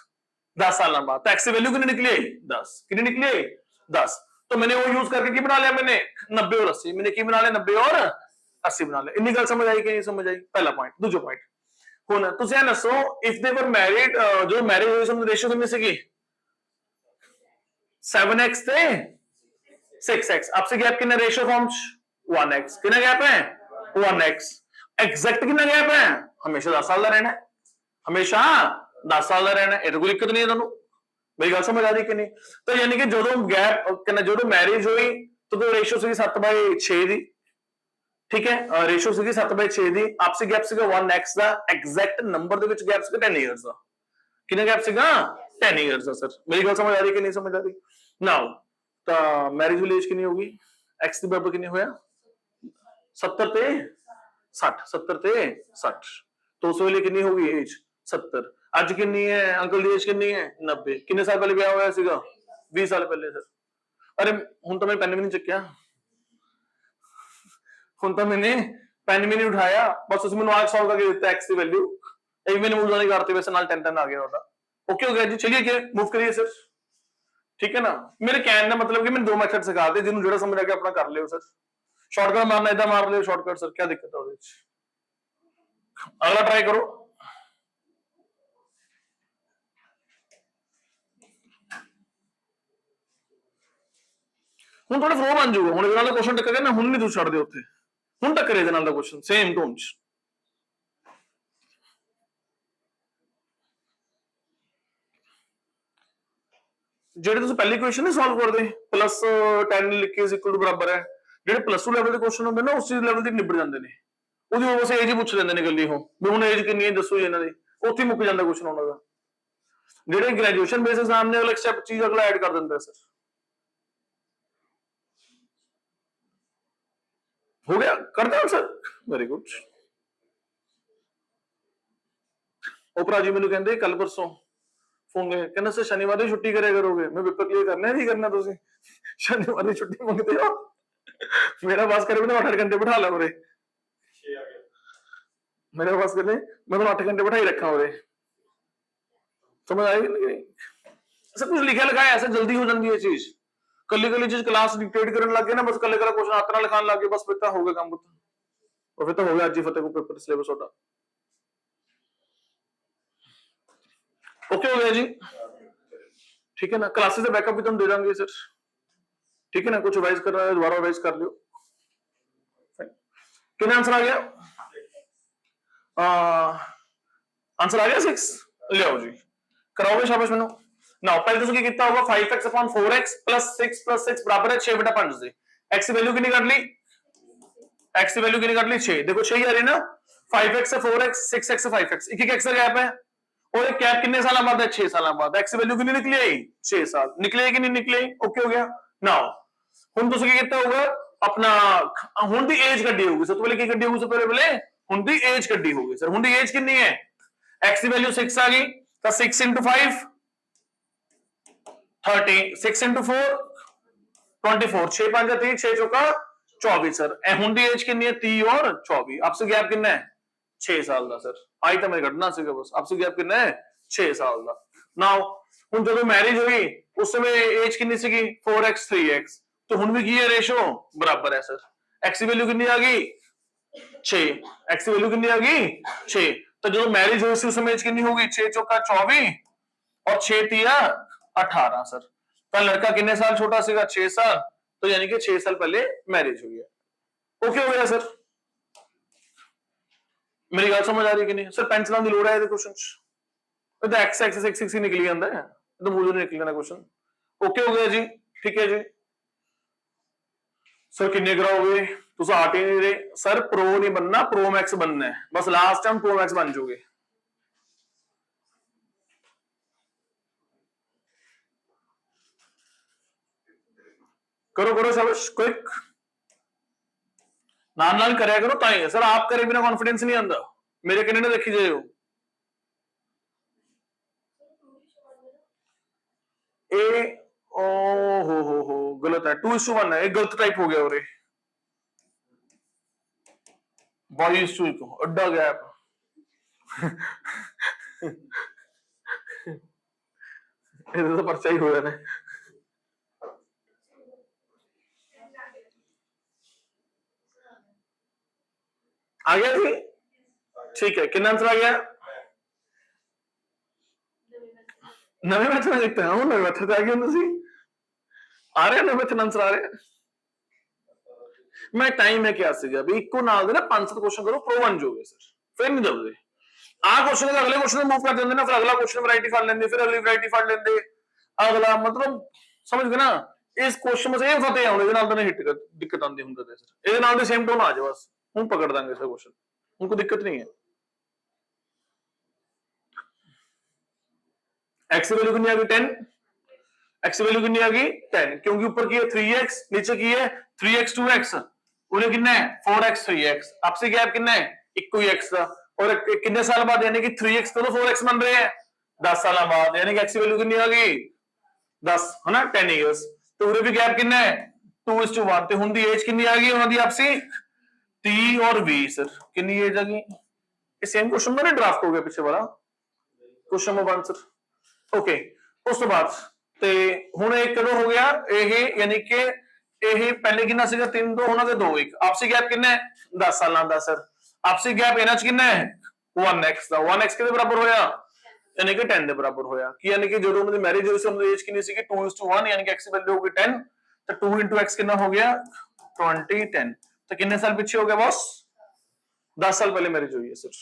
10 साल बाद तो x की वैल्यू कितनी निकली 10 कितनी निकली 10 तो मैंने वो यूज करके की बना लिया मैंने 90 और 80 मैंने की बना लिया 90 और 80 बना लिया इतनी गल समझ आई कि नहीं समझ आई पहला पॉइंट दूसरा पॉइंट हुन तुसी दसो इफ दे वर मैरिड जो मैरिज हुई सन रेशियो कितनी सीगी 7x थे 6x आपसे गैप कितना रेशियो फॉर्म्स 1x कितना गैप है 1x एग्जैक्ट कितना गैप है हमेशा 10 साल का रहना है हमेशा 10 साल का रहना है ये कोई दिक्कत नहीं है तुहानू मेरी गल समझ आ रही कि नहीं तो यानी कि जो गैप कहना जो मैरिज हुई तो रेशियो सी 7/6 दी ठीक है रेशियो सी 7/6 दी आपसे गैप सीगा 1x दा एग्जैक्ट नंबर दे विच गैप सीगा 10 इयर्स दा कितना गैप सीगा 10 इयर्स दा सर मेरी गल समझ आ रही कि नहीं समझ आ रही नाउ तो मैरिज वाली एज कितनी होगी x दी बराबर कितनी होया 70 ते 60 70 ते 60 तो उस वेले कितनी होगी एज 70 ਅੱਜ ਕਿੰਨੀ ਹੈ ਅੰਕਲ ਦੀ ਏਜ ਕਿੰਨੀ ਹੈ 90 ਕਿੰਨੇ ਸਾਲ ਪਹਿਲੇ ਵਿਆਹ ਹੋਇਆ ਸੀਗਾ 20 ਸਾਲ ਪਹਿਲੇ ਸਰ ਅਰੇ ਹੁਣ ਤਾਂ ਮੈਂ ਪੈਨ ਵੀ ਨਹੀਂ ਚੱਕਿਆ ਹੁਣ ਤਾਂ ਮੈंने ਪੈਨ ਵੀ ਨਹੀਂ ਉਠਾਇਆ ਬਸ ਤੁਸੀਂ ਮੈਨੂੰ ਆਜ ਸॉल्व करके ਦਿੱਤਾ x ਦੀ ਵੈਲਿਊ एक मैंने मूव नहीं करते वैसे नाल 10 आ गया होता ओके हो गया जी चलिए क्या मूव करिए सर ठीक है ना मेरे कहने का मतलब कि मैंने दो मेथड सिखा दे जिन्होंने जेड़ा समझ आ गया अपना कर लियो सर शॉर्टकट मारना इदा मार लियो शॉर्टकट सर क्या दिक्कत है ਉਹਦੇ ਵਿੱਚ अगला ट्राई करो ਹੁਣ ਥੋੜਾ ਫਲੋ ਬਣ ਜਾਊਗਾ ਹੁਣ ਇਹਦੇ ਨਾਲ ਦਾ ਕੁਐਸਚਨ ਟੱਕਰ ਗਿਆ ਨਾ ਹੁਣ ਨਹੀਂ ਤੁਸੀਂ ਛੱਡਦੇ ਉੱਥੇ ਹੁਣ ਟੱਕਰੇ ਇਹਦੇ ਨਾਲ ਦਾ ਕੁਐਸਚਨ ਸੇਮ ਟੋਨ ਚ ਜਿਹੜੇ ਤੁਸੀਂ ਪਹਿਲੀ ਕੁਐਸਚਨ ਨਹੀਂ ਸੋਲਵ ਕਰਦੇ ਪਲੱਸ 10 ਲਿਖ ਕੇ ਇਕੁਅਲ ਟੂ ਬਰਾਬਰ ਹੈ ਜਿਹੜੇ ਪਲੱਸ 2 ਲੈਵਲ ਦੇ ਕੁਐਸਚਨ ਹੁੰਦੇ ਨਾ ਉਸ ਚੀਜ਼ ਲੈਵਲ ਤੇ ਨਿਬੜ ਜਾਂਦੇ ਨੇ ਉਹਦੀ ਉਹ ਬਸ ਏਜ ਹੀ ਪੁੱਛ ਲੈਂਦੇ ਨੇ ਗੱਲੀ ਉਹ ਵੀ ਹੁਣ ਏਜ ਕਿੰਨੀ ਹੈ ਦੱਸੋ ਜੀ ਇਹਨਾਂ ਦੀ ਉੱਥੇ ਮੁੱਕ ਜਾਂਦਾ ਕੁਐਸਚਨ ਉਹਨਾਂ ਦਾ ਜਿਹੜੇ ਗ੍ਰੈਜੂਏਸ਼ਨ ਬੇਸ ਐਗਜ਼ਾਮ ਨੇ ਅਗਲਾ ਸਟੈਪ ਚੀਜ਼ ਅਗਲਾ ਐਡ ਕਰ ਦਿੰਦਾ ਸਰ हो गया करता हूं सर वेरी गुड ओपरा जी मैंने कहते कल परसों फोन गए कहना सर शनिवार की छुट्टी करे करोगे मैं पेपर क्लियर करना है नहीं करना तुसी शनिवार की छुट्टी मांगते हो मेरा पास करे मैंने 8 घंटे बिठा ला उरे मेरे पास करे मैं तो 8 घंटे बिठाई रखा उरे समझ आई नहीं सब कुछ लिखा लिखाया ऐसे जल्दी हो जाती है चीज कली कली चीज क्लास डिक्टेट करने लग गए ना बस कले कला क्वेश्चन आतना लिखाने लग गए बस फिर तो हो गया काम और फिर तो हो गया आज ही फतेह को पेपर सिलेबस होता ओके हो गया जी ठीक है ना क्लासेस से बैकअप भी तुम दे देंगे सर ठीक है ना कुछ रिवाइज कर रहा है दोबारा रिवाइज कर लियो कितना आंसर आ गया आंसर आ गया 6 लियो जी कराओगे शाबाश मैनू ना पहले तो कितना होगा 5x upon 4x plus 6 बराबर है 6/5 से x की वैल्यू कितनी कर ली x की वैल्यू कितनी कर ली 6 देखो 6 ही आ रही ना 5x से 4x 6x से 5x एक x का गैप है और एक गैप कितने साल बाद है 6 साल बाद x की वैल्यू कितनी निकली आई 6 साल निकली कि नहीं निकली ओके हो गया नाउ हुन तो कितना होगा अपना हुन दी एज कड्डी होगी सबसे पहले की कड्डी होगी सबसे पहले हुन दी एज कड्डी होगी सर हुन दी एज कितनी है x की वैल्यू 6 आ गई तो 6 into 5 30 6 into 4 24 6 5 30 6 चौका 24 सर हुन दी एज कितनी है 30 और 24 आपसे गैप कितना है 6 साल का सर आई तो मैं घटना सीगा बस आपसे गैप कितना है 6 साल का नाउ ਹੁਣ ਜਦੋਂ ਮੈਰਿਜ ਹੋਈ ਉਸ ਸਮੇਂ ਏਜ ਕਿੰਨੀ ਸੀਗੀ 4x 3x तो ਹੁਣ ਵੀ ਕੀ ਹੈ ਰੇਸ਼ੋ ਬਰਾਬਰ ਹੈ ਸਰ x ਦੀ ਵੈਲਿਊ ਕਿੰਨੀ ਆ ਗਈ 6 x ਦੀ ਵੈਲਿਊ ਕਿੰਨੀ ਆ ਗਈ 6 तो ਜਦੋਂ ਮੈਰਿਜ ਹੋਈ ਸੀ ਉਸ ਸਮੇਂ ਏਜ ਕਿੰਨੀ ਹੋਗੀ 6 ਚੌਕਾ 24 और 6 तिया 18 सर तो लड़का कितने साल छोटा सीगा 6 साल तो यानी कि 6 साल पहले मैरिज हुई है ओके हो गया सर मेरी गल समझ आ रही कि नहीं सर पेंसिलों की लोड़ है ये क्वेश्चन तो एक्स एक्स एक्स एक्स ही निकली जाता है तो मुझे नहीं निकलना क्वेश्चन ओके हो गया जी ठीक है जी सर किन्ने कराओगे तुम आट ही नहीं रहे सर प्रो नहीं बनना प्रो मैक्स बनना है बस लास्ट टाइम प्रो मैक्स बन जाओगे करो करो शाबाश क्विक नाल नाल करया करो ताई सर आप करे बिना कॉन्फिडेंस नहीं आंदा मेरे किन्ने ने देखी जाए ए ओ हो गलत है 2:1 है गलत टाइप हो गया और 22:1 अड्डा गैप ये तो पर्चा ही हो गया ना आ गया जी ठीक है कितना आंसर आ गया नवे मैथड में देखते हैं नवे मैथड आ गया ਤੁਸੀਂ ਆ ਰਿਹਾ ਨਵੇਂ ਮੈਥਡ ਆਂਸਰ ਆ ਰਿਹਾ ਮੈਂ ਟਾਈਮ ਹੈ ਕਿਹਾ ਸੀਗਾ ਵੀ ਇੱਕੋ ਨਾਲ ਦੇ ਨਾ 5-7 ਕੁਐਸਚਨ ਕਰੋ ਪ੍ਰੋ ਬਣ ਜਾਓਗੇ ਸਰ ਫਿਰ ਨਹੀਂ ਦਬਦੇ ਆਹ ਕੁਐਸਚਨ ਦੇ ਅਗਲੇ ਕੁਐਸਚਨ ਨੂੰ ਮੂਵ ਕਰ ਦਿੰਦੇ ਨਾ ਫਿਰ ਅਗਲਾ ਕੁਐਸਚਨ ਵੈਰਾਈਟੀ ਫੜ ਲੈਂਦੇ ਫਿਰ ਅਗਲੀ ਵੈਰਾਈਟੀ ਫੜ ਲੈਂਦੇ ਅਗਲਾ ਮਤਲਬ ਸਮਝ ਗਏ ਨਾ ਇਸ ਕੁਐਸਚਨ ਵਿੱਚ ਇਹ ਫਤਿਹ ਆਉਂਦੇ ਇਹਦੇ ਨਾਲ ਤਾਂ ਹਿੱਟ ਦਿੱਕਤ ਆਉਂਦੀ ਹੁੰਦਾ ਤੇ ਸਰ ਇਹਦੇ ਨਾਲ ਦੇ ਸੇਮ ਟੋਨ ਆ ਜਾ ਬਸ ਹੁਣ ਪਕੜ ਦਾਂਗੇ ਸਰ ਕੁਐਸਚਨ उनको दिक्कत नहीं है x की वैल्यू कितनी आ गई 10 x की वैल्यू कितनी आ गई 10 क्योंकि ऊपर की है 3x नीचे की है 3x 2x उन्हें कितना है 4x 3x आपसे गैप कितना है इक्को ही x और कितने साल बाद यानी कि 3x तो 4x बन रहे हैं 10 साल बाद यानी कि x की वैल्यू कितनी आ गई 10 है ना 10 इयर्स तो उन्हें भी गैप कितना है 2:1 तो हुन दी एज कितनी आ गई उन्होंने आपसी T और V सर कितनी एज आ गई ये सेम क्वेश्चन में ड्राफ्ट हो गया पीछे वाला क्वेश्चन नंबर 1 सर ओके उस तो बाद ते हुन एक कदों हो गया ये यानी कि ये पहले कितना सीगा 3 2 होना ते 2 1 आपसी गैप कितना है 10 साल दा सर आपसी गैप इना च कितना है 1x दा 1x के बराबर होया यानी कि 10 दे बराबर होया कि यानी कि जदों उनकी मैरिज हुई सी उनकी एज कितनी सीगी 2:1 यानी कि x की वैल्यू हो गई 10 तो 2 into x कितना हो गया 20 10 तो कितने साल पीछे हो गया बॉस 10 साल पहले मैरिज हुई है सर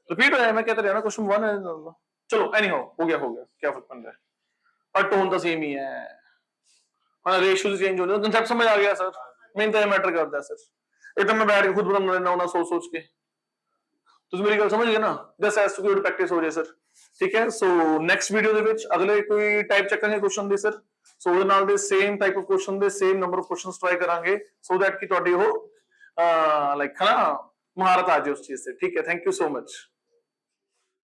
रिपीट हो जाए मैं कहता रहा ना क्वेश्चन 1 है चलो एनी हो गया क्या फर्क पड़ रहा है और टोन तो सेम ही है हाँ रेशियोज चेंज हो जाते कंसेप्ट समझ आ गया सर मेन तो ये मैटर करता है सर ये तो मैं बैठ के खुद बना लेना होना सोच के ਤੁਸੀਂ ਮੇਰੀ ਗੱਲ ਸਮਝ ਗਏ ਨਾ ਜਸ ਐਸ ਟੂ ਪ੍ਰੈਕਟਿਸ ਹੋ ਜਾਏ ਸਰ ਠੀਕ ਹੈ ਸੋ ਨੈਕਸਟ ਵੀਡੀਓ ਦੇ ਵਿੱਚ ਅਗਲੇ ਕੋਈ ਟਾਈਪ ਚੱਕਾਂਗੇ ਕੁਐਸਚਨ ਦੇ ਸਰ ਸੋ ਉਹਦੇ ਨਾਲ ਦੇ ਸੇਮ ਟਾਈਪ ਆਫ ਕੁਐਸਚਨ ਦੇ same number of questions try ਕਰਾਂਗੇ ਸੋ ਦੈਟ ਕਿ ਤੁਹਾਡੀ ਉਹ ਲਾਈਕ ਹੈ ਨਾ ਮਹਾਰਤ ਆ ਜਾਏ ਉਸ ਚੀਜ਼ ਤੇ ਠੀਕ ਹੈ ਥੈਂਕ ਯੂ ਸੋ ਮਚ